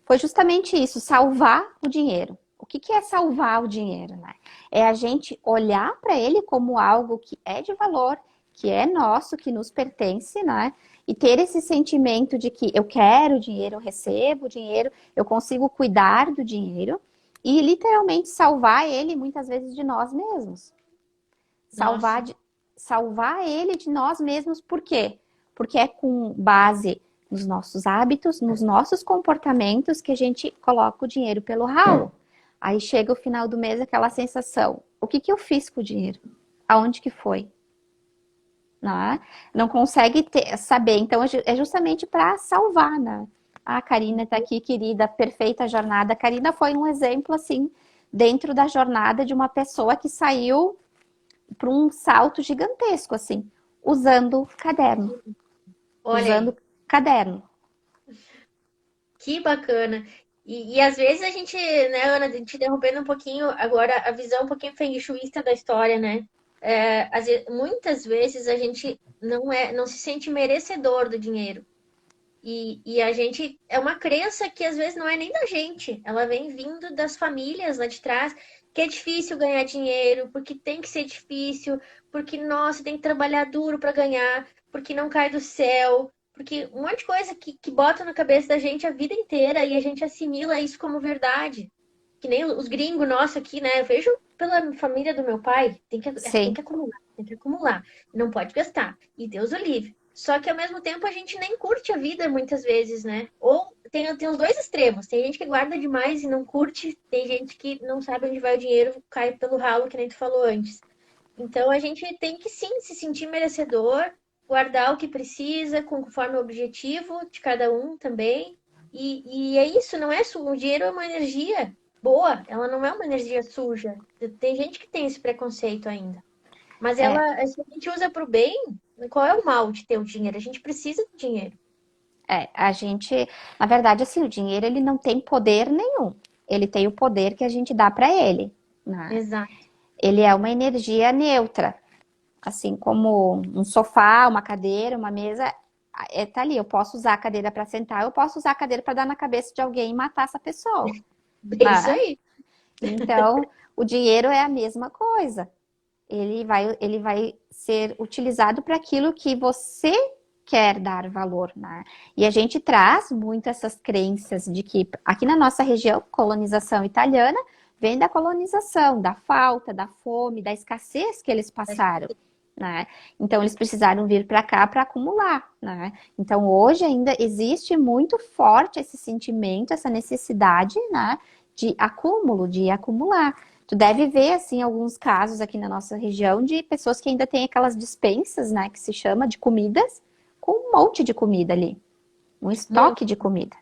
foi justamente isso, salvar o dinheiro. O que é salvar o dinheiro, né? É a gente olhar para ele como algo que é de valor, que é nosso, que nos pertence, né? E ter esse sentimento de que eu quero o dinheiro, eu recebo o dinheiro, eu consigo cuidar do dinheiro e literalmente salvar ele muitas vezes de nós mesmos. Salvar ele de nós mesmos, por quê? Porque é com base nos nossos hábitos, nos nossos comportamentos que a gente coloca o dinheiro pelo ralo. Aí chega o final do mês aquela sensação, o que eu fiz com o dinheiro? Aonde que foi? Não consegue saber. Então, é justamente para salvar, né? A Karina está aqui, querida, perfeita jornada. A Karina foi um exemplo, assim, dentro da jornada de uma pessoa que saiu para um salto gigantesco, assim, usando caderno. Olha usando aí. caderno. Que bacana. E às vezes a gente, né, Ana, te interrompendo um pouquinho, agora a visão um pouquinho feng shuísta da história, né? Muitas vezes a gente não se sente merecedor do dinheiro. E a gente é uma crença que às vezes não é nem da gente, ela vem vindo das famílias lá de trás, que é difícil ganhar dinheiro, porque tem que ser difícil, porque nossa, tem que trabalhar duro para ganhar, porque não cai do céu, porque um monte de coisa que bota na cabeça da gente a vida inteira e a gente assimila isso como verdade. Que nem os gringos nossos aqui, né? Eu vejo pela família do meu pai, tem que acumular, tem que acumular, não pode gastar. E Deus o livre. Só que ao mesmo tempo a gente nem curte a vida muitas vezes, né? Ou tem os dois extremos. Tem gente que guarda demais e não curte, tem gente que não sabe onde vai o dinheiro, cai pelo ralo, que nem tu falou antes. Então a gente tem que sim se sentir merecedor, guardar o que precisa, conforme o objetivo de cada um também. E é isso, não é o dinheiro é uma energia boa, ela não é uma energia suja. Tem gente que tem esse preconceito ainda. Mas É, se a gente usa para o bem, qual é o mal de ter o dinheiro? A gente precisa do dinheiro. a gente, na verdade, assim, o dinheiro ele não tem poder nenhum. Ele tem o poder que a gente dá para ele, né? Exato. Ele é uma energia neutra, assim como um sofá, uma cadeira, uma mesa, tá ali. Eu posso usar a cadeira para sentar, eu posso usar a cadeira para dar na cabeça de alguém e matar essa pessoa, É isso né? aí. Então, o dinheiro é a mesma coisa. Ele vai ser utilizado para aquilo que você quer dar valor, né? E a gente traz muito essas crenças de que aqui na nossa região, colonização italiana, vem da colonização, da falta, da fome, da escassez que eles passaram, né? Então eles precisaram vir para cá para acumular, né? Então hoje ainda existe muito forte esse sentimento, essa necessidade, né, de acúmulo, de acumular. Tu deve ver, assim, alguns casos aqui na nossa região de pessoas que ainda têm aquelas dispensas, né, que se chama de comidas, com um monte de comida ali, um estoque Muito, de comida,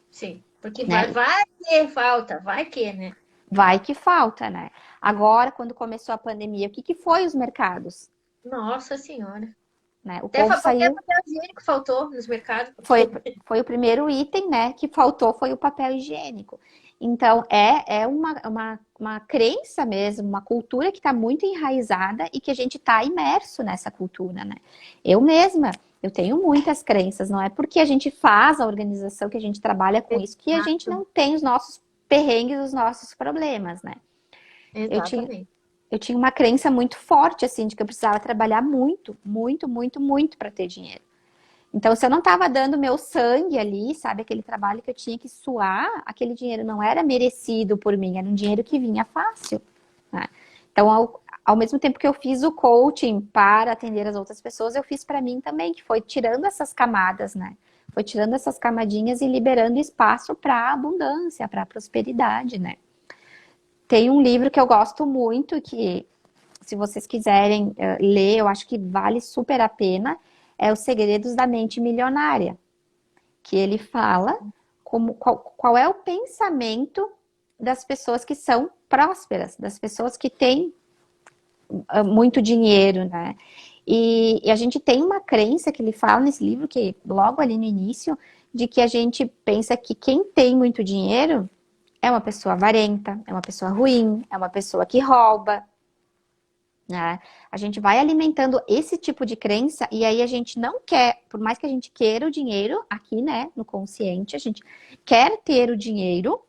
sim. Porque né? vai que falta, vai que, né? Vai que falta, né? Agora, quando começou a pandemia, o que que foi os mercados, Nossa Senhora. né? O Até, povo até saiu, papel higiênico faltou nos mercados. foi, foi o primeiro item, né, que faltou foi o papel higiênico. Então, é uma crença mesmo, uma cultura que está muito enraizada e que a gente está imerso nessa cultura, né? Eu mesma, eu tenho muitas crenças, não é porque a gente faz a organização, que a gente trabalha com isso, que a gente Exato. não tem os nossos perrengues, os nossos problemas, né? Eu tinha, Exatamente. eu tinha uma crença muito forte, assim, de que eu precisava trabalhar muito, muito, muito, muito para ter dinheiro. Então, se eu não estava dando meu sangue ali, sabe, aquele trabalho que eu tinha que suar, aquele dinheiro não era merecido por mim, era um dinheiro que vinha fácil, né? Então, ao mesmo tempo que eu fiz o coaching para atender as outras pessoas, eu fiz para mim também, que foi tirando essas camadas, né? Foi tirando essas camadinhas e liberando espaço para abundância, para prosperidade, né? Tem um livro que eu gosto muito, que se vocês quiserem ler, eu acho que vale super a pena, é Os Segredos da Mente Milionária, que ele fala qual é o pensamento das pessoas que são prósperas, das pessoas que têm muito dinheiro, né? E a gente tem uma crença que ele fala nesse livro, que logo ali no início, de que a gente pensa que quem tem muito dinheiro é uma pessoa avarenta, é uma pessoa ruim, é uma pessoa que rouba, né? A gente vai alimentando esse tipo de crença e aí a gente não quer, por mais que a gente queira o dinheiro, aqui, né, no consciente, a gente quer ter o dinheiro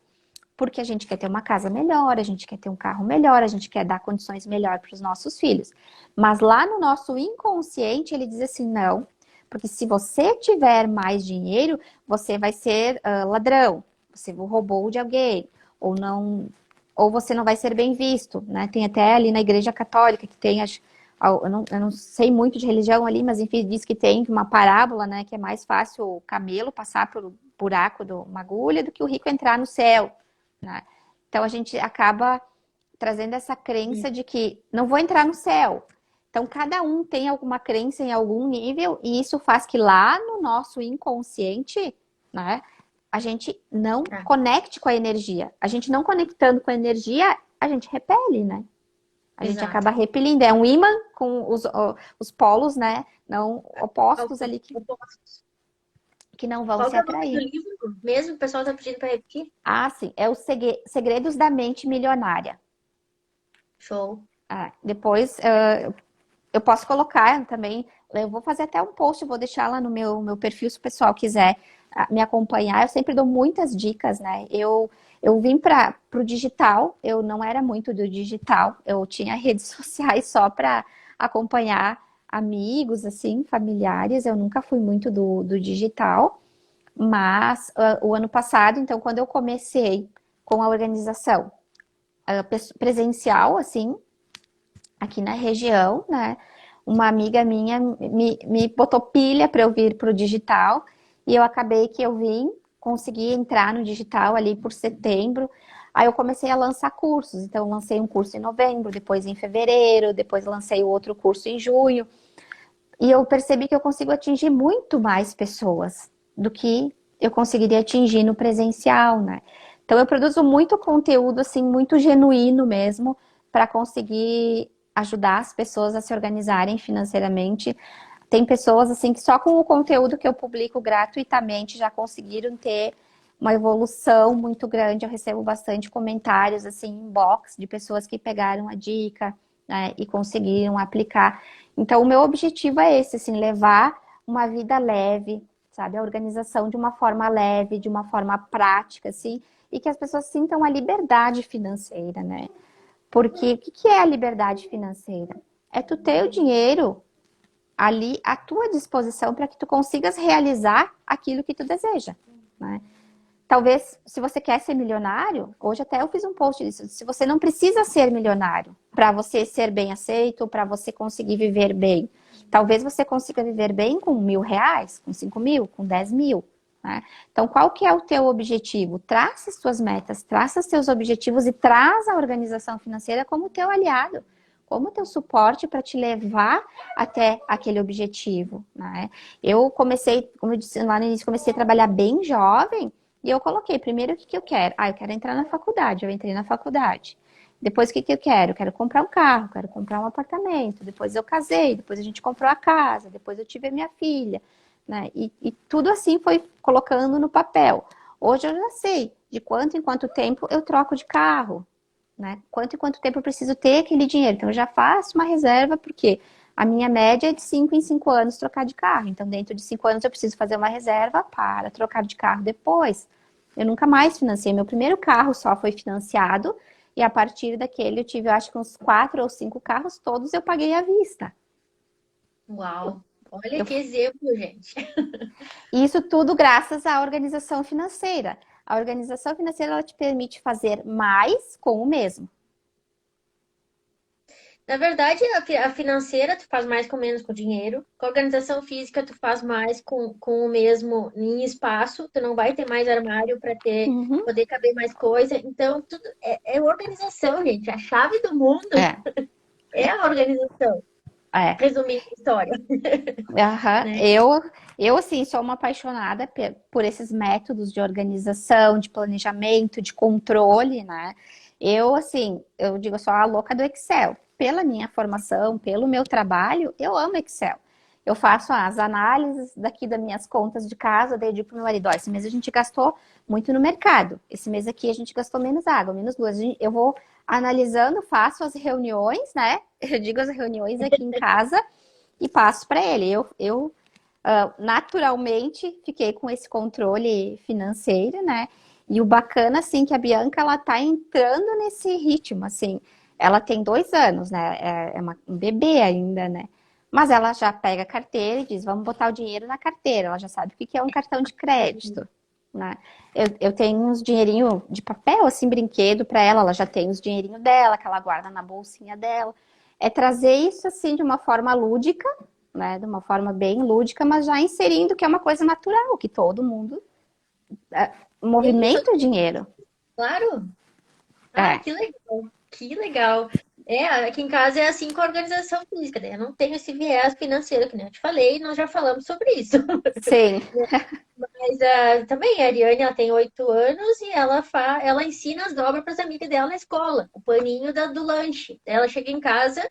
porque a gente quer ter uma casa melhor, a gente quer ter um carro melhor, a gente quer dar condições melhor para os nossos filhos. Mas lá no nosso inconsciente, ele diz assim: não, porque se você tiver mais dinheiro, você vai ser ladrão, você roubou de alguém, ou não, ou você não vai ser bem visto, né? Tem até ali na Igreja Católica que tem eu não sei muito de religião ali, mas enfim, diz que tem uma parábola, né? Que é mais fácil o camelo passar pelo buraco de uma agulha do que o rico entrar no céu, né? Então a gente acaba trazendo essa crença de que não vou entrar no céu. Então cada um tem alguma crença em algum nível e isso faz que lá no nosso inconsciente, né, a gente não Tá. conecte com a energia. A gente não conectando com a energia, a gente repele, né? A gente Exato. acaba repelindo. É um imã com os polos, né? Não Qual, opostos ali qual que não vão qual se que é o nome do atrair. livro? Mesmo o pessoal tá pedindo para repetir? Ah, sim. É os segredos da mente milionária. Show. Ah, depois eu posso colocar também. Eu vou fazer até um post, vou deixar lá no meu perfil se o pessoal quiser me acompanhar. Eu sempre dou muitas dicas, né? Eu vim para o digital, eu não era muito do digital, eu tinha redes sociais só para acompanhar amigos, assim, familiares. Eu nunca fui muito do digital, mas o ano passado, então, quando eu comecei com a organização presencial, assim, aqui na região, né? Uma amiga minha me botou pilha para eu vir para o digital e eu acabei que eu vim consegui entrar no digital ali por setembro. Aí eu comecei a lançar cursos. Então, eu lancei um curso em novembro, depois em fevereiro, depois lancei outro curso em junho. E eu percebi que eu consigo atingir muito mais pessoas do que eu conseguiria atingir no presencial, né? Então eu produzo muito conteúdo assim, muito genuíno mesmo, para conseguir ajudar as pessoas a se organizarem financeiramente. Tem pessoas assim que só com o conteúdo que eu publico gratuitamente já conseguiram ter uma evolução muito grande. Eu recebo bastante comentários assim, inbox de pessoas que pegaram a dica, né, e conseguiram aplicar. Então, o meu objetivo é esse, assim, levar uma vida leve, sabe? A organização de uma forma leve, de uma forma prática, assim, e que as pessoas sintam a liberdade financeira, né? Porque o que é a liberdade financeira? É tu ter o dinheiro ali à tua disposição para que tu consigas realizar aquilo que tu deseja, né? Talvez, se você quer ser milionário, hoje até eu fiz um post disso, se você não precisa ser milionário para você ser bem aceito, para você conseguir viver bem. Talvez você consiga viver bem com R$ 1.000, com 5.000, com 10.000, né? Então, qual que é o teu objetivo? Traça as tuas metas, traça os teus objetivos e traz a organização financeira como teu aliado, como teu suporte para te levar até aquele objetivo, né? Eu comecei, como eu disse lá no início, comecei a trabalhar bem jovem. E eu coloquei, primeiro, o que que eu quero? Ah, eu quero entrar na faculdade. Eu entrei na faculdade. Depois, o que que eu quero? Eu quero comprar um carro, quero comprar um apartamento. Depois eu casei, depois a gente comprou a casa, depois eu tive a minha filha, né? E tudo assim foi colocando no papel. Hoje eu já sei de quanto em quanto tempo eu troco de carro, né? Quanto em quanto tempo eu preciso ter aquele dinheiro. Então, eu já faço uma reserva, porque a minha média é de 5 em 5 anos trocar de carro. Então, dentro de 5 anos, eu preciso fazer uma reserva para trocar de carro depois. Eu nunca mais financei. Meu primeiro carro só foi financiado. E a partir daquele, eu tive, eu acho que uns 4 ou 5 carros, todos eu paguei à vista. Uau! Olha Eu, que exemplo, gente. e isso tudo graças à organização financeira. A organização financeira, ela te permite fazer mais com o mesmo. Na verdade, a financeira tu faz mais com menos com dinheiro. Com a organização física, tu faz mais com o mesmo em espaço. Tu não vai ter mais armário para ter, Uhum. poder caber mais coisa. Então, tudo é organização, gente. A chave do mundo É, é a organização. é. Resumindo a história, Aham. né? Eu, assim, sou uma apaixonada por esses métodos de organização, de planejamento, de controle, né? Eu, assim, eu digo, eu sou a louca do Excel. Pela minha formação, pelo meu trabalho, eu amo Excel. Eu faço as análises daqui das minhas contas de casa, daí eu digo pro meu marido, ó, esse mês a gente gastou muito no mercado. Esse mês aqui a gente gastou menos água, menos luz. Eu vou analisando, faço as reuniões, né? Eu digo as reuniões aqui em casa e passo para ele. Eu naturalmente fiquei com esse controle financeiro, né? E o bacana, assim, que a Bianca, ela tá entrando nesse ritmo, assim. Ela tem 2 anos, né? Um bebê ainda, né? Mas ela já pega a carteira e diz, vamos botar o dinheiro na carteira. Ela já sabe o que que é um cartão de crédito, né? Eu tenho uns dinheirinho de papel, assim, brinquedo para ela. Ela já tem os dinheirinho dela, que ela guarda na bolsinha dela. É trazer isso, assim, de uma forma lúdica, né? De uma forma bem lúdica, mas já inserindo que é uma coisa natural, que todo mundo É isso, movimenta o dinheiro. claro. Ah, É, que legal. Que legal. Aqui em casa é assim com a organização física, né? Eu não tenho esse viés financeiro, que nem eu te falei, nós já falamos sobre isso. sim, Mas também a Ariane, ela tem 8 anos e ela ensina as dobras para as amigas dela na escola, o paninho do lanche. Ela chega em casa,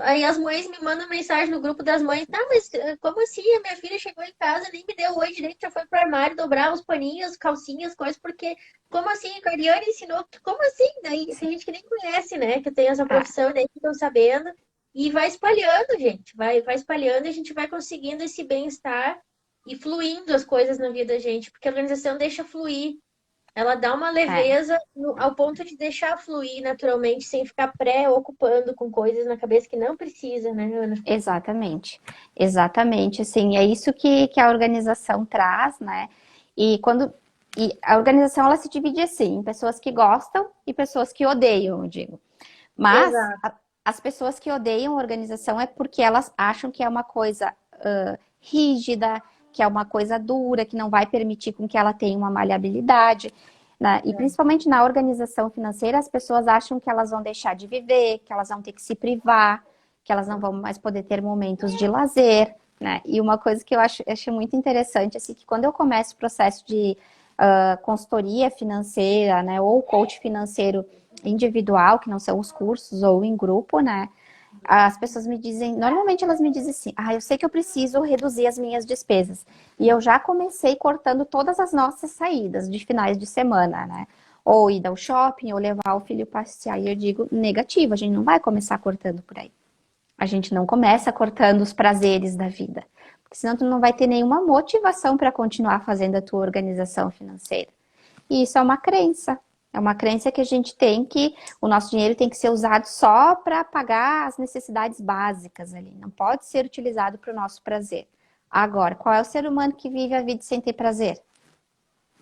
aí as mães me mandam mensagem no grupo das mães, tá, mas como assim? A minha filha chegou em casa, nem me deu oi direito, já foi pro armário dobrar os paninhos, calcinhas, coisas, porque como assim? A Ariane ensinou, como assim? Daí tem gente que nem conhece, né, que tem essa é, profissão, daí ficam sabendo, e vai espalhando, gente, vai espalhando e a gente vai conseguindo esse bem-estar e fluindo as coisas na vida da gente, porque a organização deixa fluir. Ela dá uma é, leveza ao ponto de deixar fluir naturalmente, sem ficar pré-ocupando com coisas na cabeça que não precisa, né, Ana? exatamente. Exatamente, assim, é isso que a organização traz, né? E quando e a organização ela se divide assim, em pessoas que gostam e pessoas que odeiam, eu digo. Mas Exato. as pessoas que odeiam a organização é porque elas acham que é uma coisa rígida, que é uma coisa dura, que não vai permitir com que ela tenha uma maleabilidade, né? E principalmente na organização financeira, as pessoas acham que elas vão deixar de viver, que elas vão ter que se privar, que elas não vão mais poder ter momentos de lazer, né? E uma coisa que eu acho muito interessante, assim, que quando eu começo o processo de consultoria financeira, né, ou coach financeiro individual, que não são os cursos, ou em grupo, né, as pessoas me dizem, normalmente elas me dizem assim, eu sei que eu preciso reduzir as minhas despesas. E eu já comecei cortando todas as nossas saídas de finais de semana, né? Ou ir ao shopping, ou levar o filho passear. E eu digo, negativo, a gente não vai começar cortando por aí. A gente não começa cortando os prazeres da vida. Porque senão tu não vai ter nenhuma motivação para continuar fazendo a tua organização financeira. E isso é uma crença. É uma crença que a gente tem que o nosso dinheiro tem que ser usado só para pagar as necessidades básicas ali. Não pode ser utilizado para o nosso prazer. Agora, qual é o ser humano que vive a vida sem ter prazer?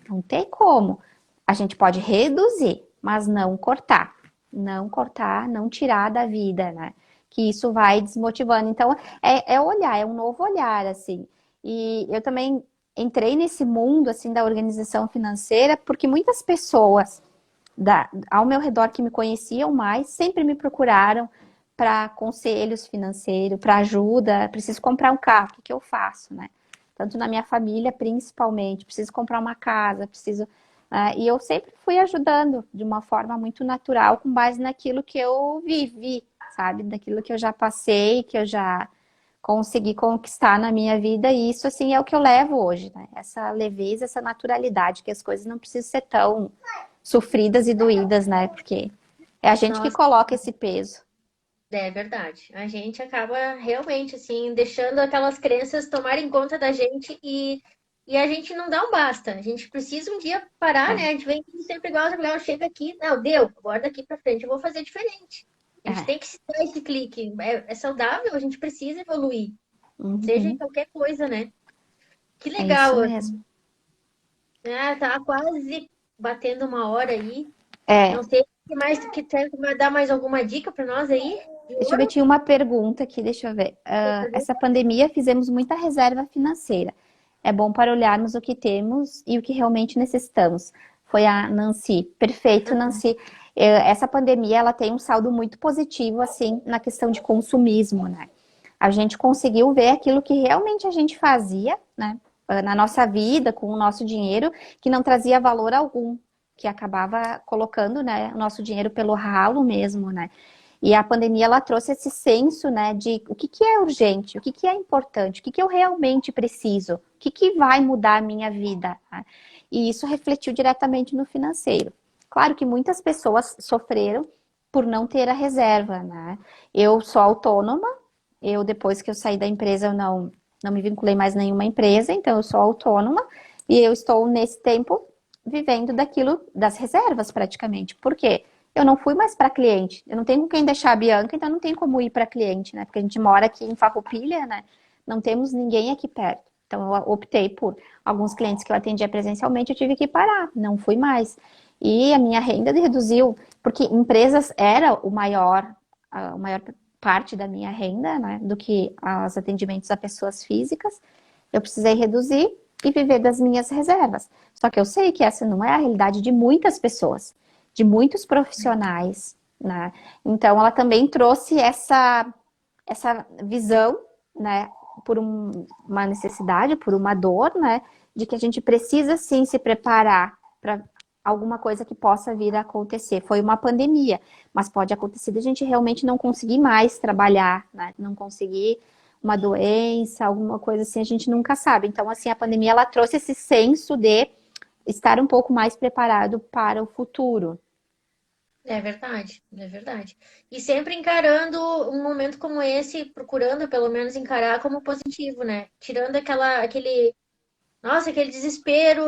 Não tem como. A gente pode reduzir, mas não cortar. Não cortar, não tirar da vida, né? Que isso vai desmotivando. Então, é olhar, é um novo olhar, assim. E eu também entrei nesse mundo, assim, da organização financeira, porque muitas pessoas ao meu redor que me conheciam mais, sempre me procuraram para conselhos financeiros, para ajuda, preciso comprar um carro, o que eu faço, né? Tanto na minha família, principalmente, preciso comprar uma casa, preciso... e eu sempre fui ajudando de uma forma muito natural, com base naquilo que eu vivi, sabe? Daquilo que eu já passei, que eu já consegui conquistar na minha vida, e isso, assim, é o que eu levo hoje, né? Essa leveza, essa naturalidade, que as coisas não precisam ser tão sofridas e doídas, né? Porque é a gente que Nossa, coloca esse peso. é verdade. A gente acaba realmente, assim, deixando aquelas crenças tomarem conta da gente e a gente não dá um basta. A gente precisa um dia parar, né? É, A gente vem sempre igual, chega aqui, não, deu, agora daqui pra frente eu vou fazer diferente. A gente é. tem que se dar esse clique. É saudável, a gente precisa evoluir, seja em Uhum, qualquer coisa, né? Que é isso legal. mesmo. Tá quase batendo uma hora aí. É, Não sei se mais que quer dar mais alguma dica para nós aí de deixa eu ver, ouro. tinha uma pergunta aqui, deixa eu ver. Essa pandemia fizemos muita reserva financeira. É bom para olharmos o que temos e o que realmente necessitamos. Foi a Nancy. Perfeito, Nancy. Essa pandemia, ela tem um saldo muito positivo, assim, na questão de consumismo, né? A gente conseguiu ver aquilo que realmente a gente fazia, né? Na nossa vida, com o nosso dinheiro, que não trazia valor algum, que acabava colocando, né, o nosso dinheiro pelo ralo mesmo, né? E a pandemia, ela trouxe esse senso, né, de o que que é urgente, o que que é importante, o que que eu realmente preciso, o que que vai mudar a minha vida, né? E isso refletiu diretamente no financeiro. Claro que muitas pessoas sofreram por não ter a reserva, né? Eu sou autônoma, depois que eu saí da empresa, eu não me vinculei mais a nenhuma empresa, então eu sou autônoma e eu estou nesse tempo vivendo daquilo, das reservas praticamente. Por quê? Eu não fui mais para cliente. Eu não tenho com quem deixar a Bianca, então não tem como ir para cliente, né? Porque a gente mora aqui em Farroupilha, né? Não temos ninguém aqui perto. Então eu optei por alguns clientes que eu atendia presencialmente, eu tive que parar, não fui mais. E a minha renda reduziu, porque empresas era a maior parte da minha renda, né? Do que os atendimentos a pessoas físicas. Eu precisei reduzir e viver das minhas reservas. Só que eu sei que essa não é a realidade de muitas pessoas, de muitos profissionais, né? Então, ela também trouxe essa visão, né? Por uma necessidade, por uma dor, né? De que a gente precisa sim se preparar para alguma coisa que possa vir a acontecer. Foi uma pandemia, mas pode acontecer de a gente realmente não conseguir mais trabalhar, né? Não conseguir uma doença, alguma coisa assim, a gente nunca sabe. Então, assim, a pandemia, ela trouxe esse senso de estar um pouco mais preparado para o futuro. É verdade, é verdade. E sempre encarando um momento como esse, procurando pelo menos encarar como positivo, né? Tirando aquele desespero,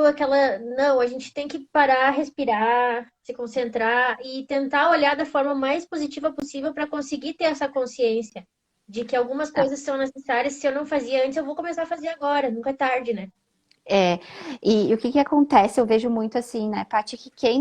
não, a gente tem que parar, respirar, se concentrar e tentar olhar da forma mais positiva possível para conseguir ter essa consciência de que algumas coisas são necessárias. Se eu não fazia antes, eu vou começar a fazer agora, nunca é tarde, né? É, e o que que acontece? Eu vejo muito assim, né, Paty, que quem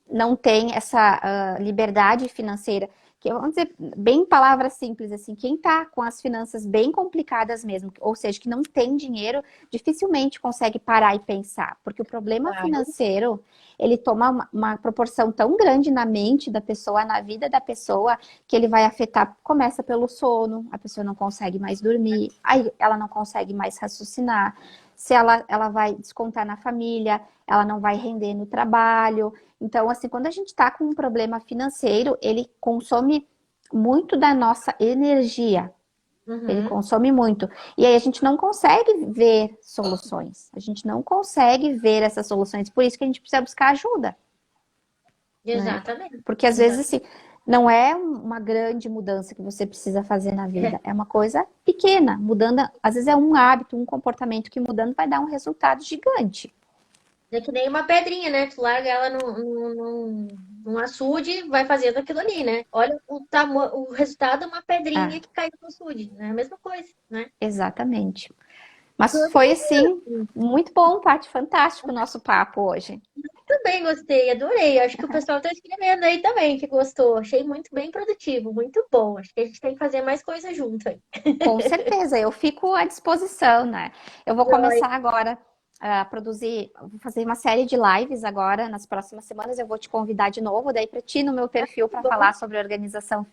não tem essa liberdade financeira, vamos dizer, bem palavras simples, assim, quem tá com as finanças bem complicadas mesmo, ou seja, que não tem dinheiro, dificilmente consegue parar e pensar, porque o problema Claro. financeiro, ele toma uma proporção tão grande na mente da pessoa, na vida da pessoa, que ele vai afetar, começa pelo sono, a pessoa não consegue mais dormir, aí ela não consegue mais raciocinar, se ela vai descontar na família, ela não vai render no trabalho. Então, assim, quando a gente está com um problema financeiro, ele consome muito da nossa energia. Ele Uhum. consome muito. E aí a gente não consegue ver soluções. A gente não consegue ver essas soluções. Por isso que a gente precisa buscar ajuda, né? Exatamente. Porque às vezes, Exatamente. assim, não é uma grande mudança que você precisa fazer na vida. É uma coisa pequena. Mudando, às vezes é um hábito, um comportamento que mudando vai dar um resultado gigante. É que nem uma pedrinha, né? Tu larga ela num açude, vai fazendo aquilo ali, né? Olha o resultado de uma pedrinha Ah, que caiu no açude. É a mesma coisa, né? exatamente. Mas Tudo foi assim, bem. muito bom, Paty, fantástico o nosso papo hoje. Também gostei, adorei. Acho que o pessoal está escrevendo aí também que gostou. Achei muito bem produtivo, muito bom. Acho que a gente tem que fazer mais coisa junto aí. Com certeza, eu fico à disposição, né? Eu vou Joia. começar agora a produzir, vou fazer uma série de lives agora, nas próximas semanas eu vou te convidar de novo, daí para ti no meu perfil para Bom, falar sobre organização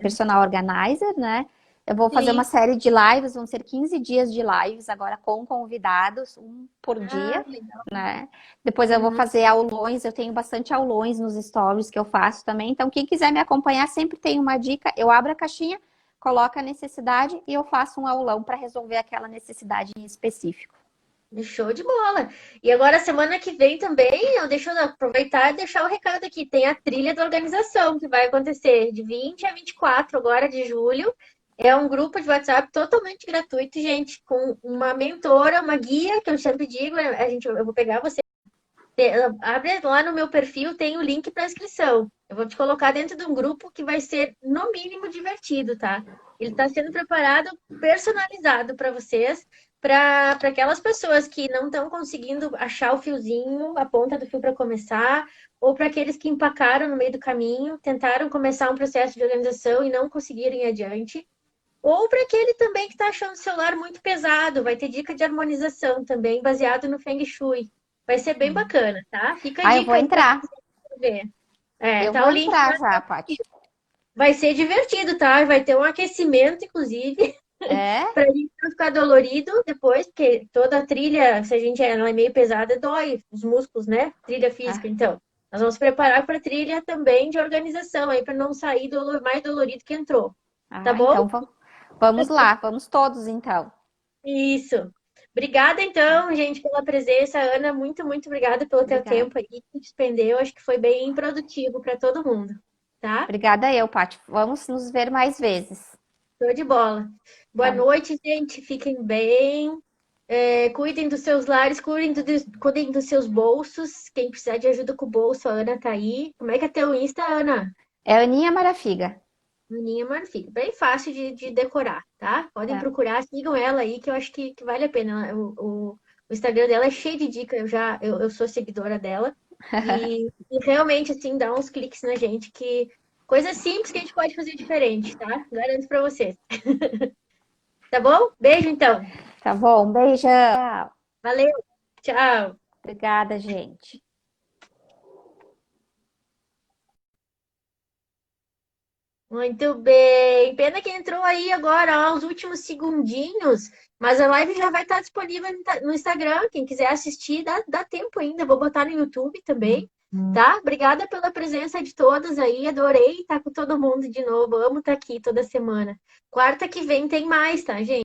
personal organizer, né? Eu vou fazer uma sim. série de lives, vão ser 15 dias de lives agora com convidados, um por Ah, dia, legal. né? Depois eu vou Uhum. fazer aulões, eu tenho bastante aulões nos stories que eu faço também, então quem quiser me acompanhar sempre tem uma dica, eu abro a caixinha, coloca a necessidade e eu faço um aulão para resolver aquela necessidade em específico. Show de bola. E agora, semana que vem também, deixa eu aproveitar e deixar o recado aqui. Tem a trilha da organização que vai acontecer de 20 a 24 agora de julho. É um grupo de WhatsApp totalmente gratuito, gente, com uma mentora, uma guia, que eu sempre digo, eu vou pegar você. Abre lá no meu perfil, tem o link para inscrição. Eu vou te colocar dentro de um grupo que vai ser, no mínimo, divertido, tá? Ele está sendo preparado, personalizado para vocês, para aquelas pessoas que não estão conseguindo achar o fiozinho, a ponta do fio para começar, ou para aqueles que empacaram no meio do caminho, tentaram começar um processo de organização e não conseguiram ir adiante. Ou para aquele também que está achando o celular muito pesado, vai ter dica de harmonização também, baseado no Feng Shui. Vai ser bem bacana, tá? Fica a Ah, eu vou dica aí para entrar. ver. É, Eu tá vou o link entrar lá. já, Paty. Vai ser divertido, tá? Vai ter um aquecimento, inclusive, É? para a gente não ficar dolorido depois, porque toda a trilha, se a gente ela é meio pesada, dói os músculos, né? Trilha física, Ah, então. Nós vamos preparar para trilha também de organização aí, para não sair mais dolorido que entrou. Tá bom? então vamos lá, vamos todos então. Isso. Obrigada, então, gente, pela presença. Ana, muito, muito obrigada pelo teu Obrigada. tempo aí que despendeu. Acho que foi bem produtivo para todo mundo, tá? Obrigada eu, Paty. Vamos nos ver mais vezes. Show de bola. Boa Tá bom. noite, gente. Fiquem bem. Cuidem dos seus lares, cuidem dos seus bolsos. Quem precisar de ajuda com o bolso, a Ana tá aí. Como é que é teu Insta, Ana? É Aninha Marafiga. Aninha Marfim. Bem fácil de decorar, tá? Podem Tá. procurar, sigam ela aí, que eu acho que vale a pena. O Instagram dela é cheio de dicas, eu sou seguidora dela. E realmente, assim, dá uns cliques na gente, que coisa simples que a gente pode fazer diferente, tá? Garanto pra vocês. Tá bom? Beijo, então. Tá bom, beijão. Valeu. Tchau. Obrigada, gente. Muito bem. Pena que entrou aí agora, ó, os últimos segundinhos, mas a live já vai estar disponível no Instagram. Quem quiser assistir, dá tempo ainda. Vou botar no YouTube também, tá? Obrigada pela presença de todas aí. Adorei estar com todo mundo de novo. Amo estar aqui toda semana. Quarta que vem tem mais, tá, gente?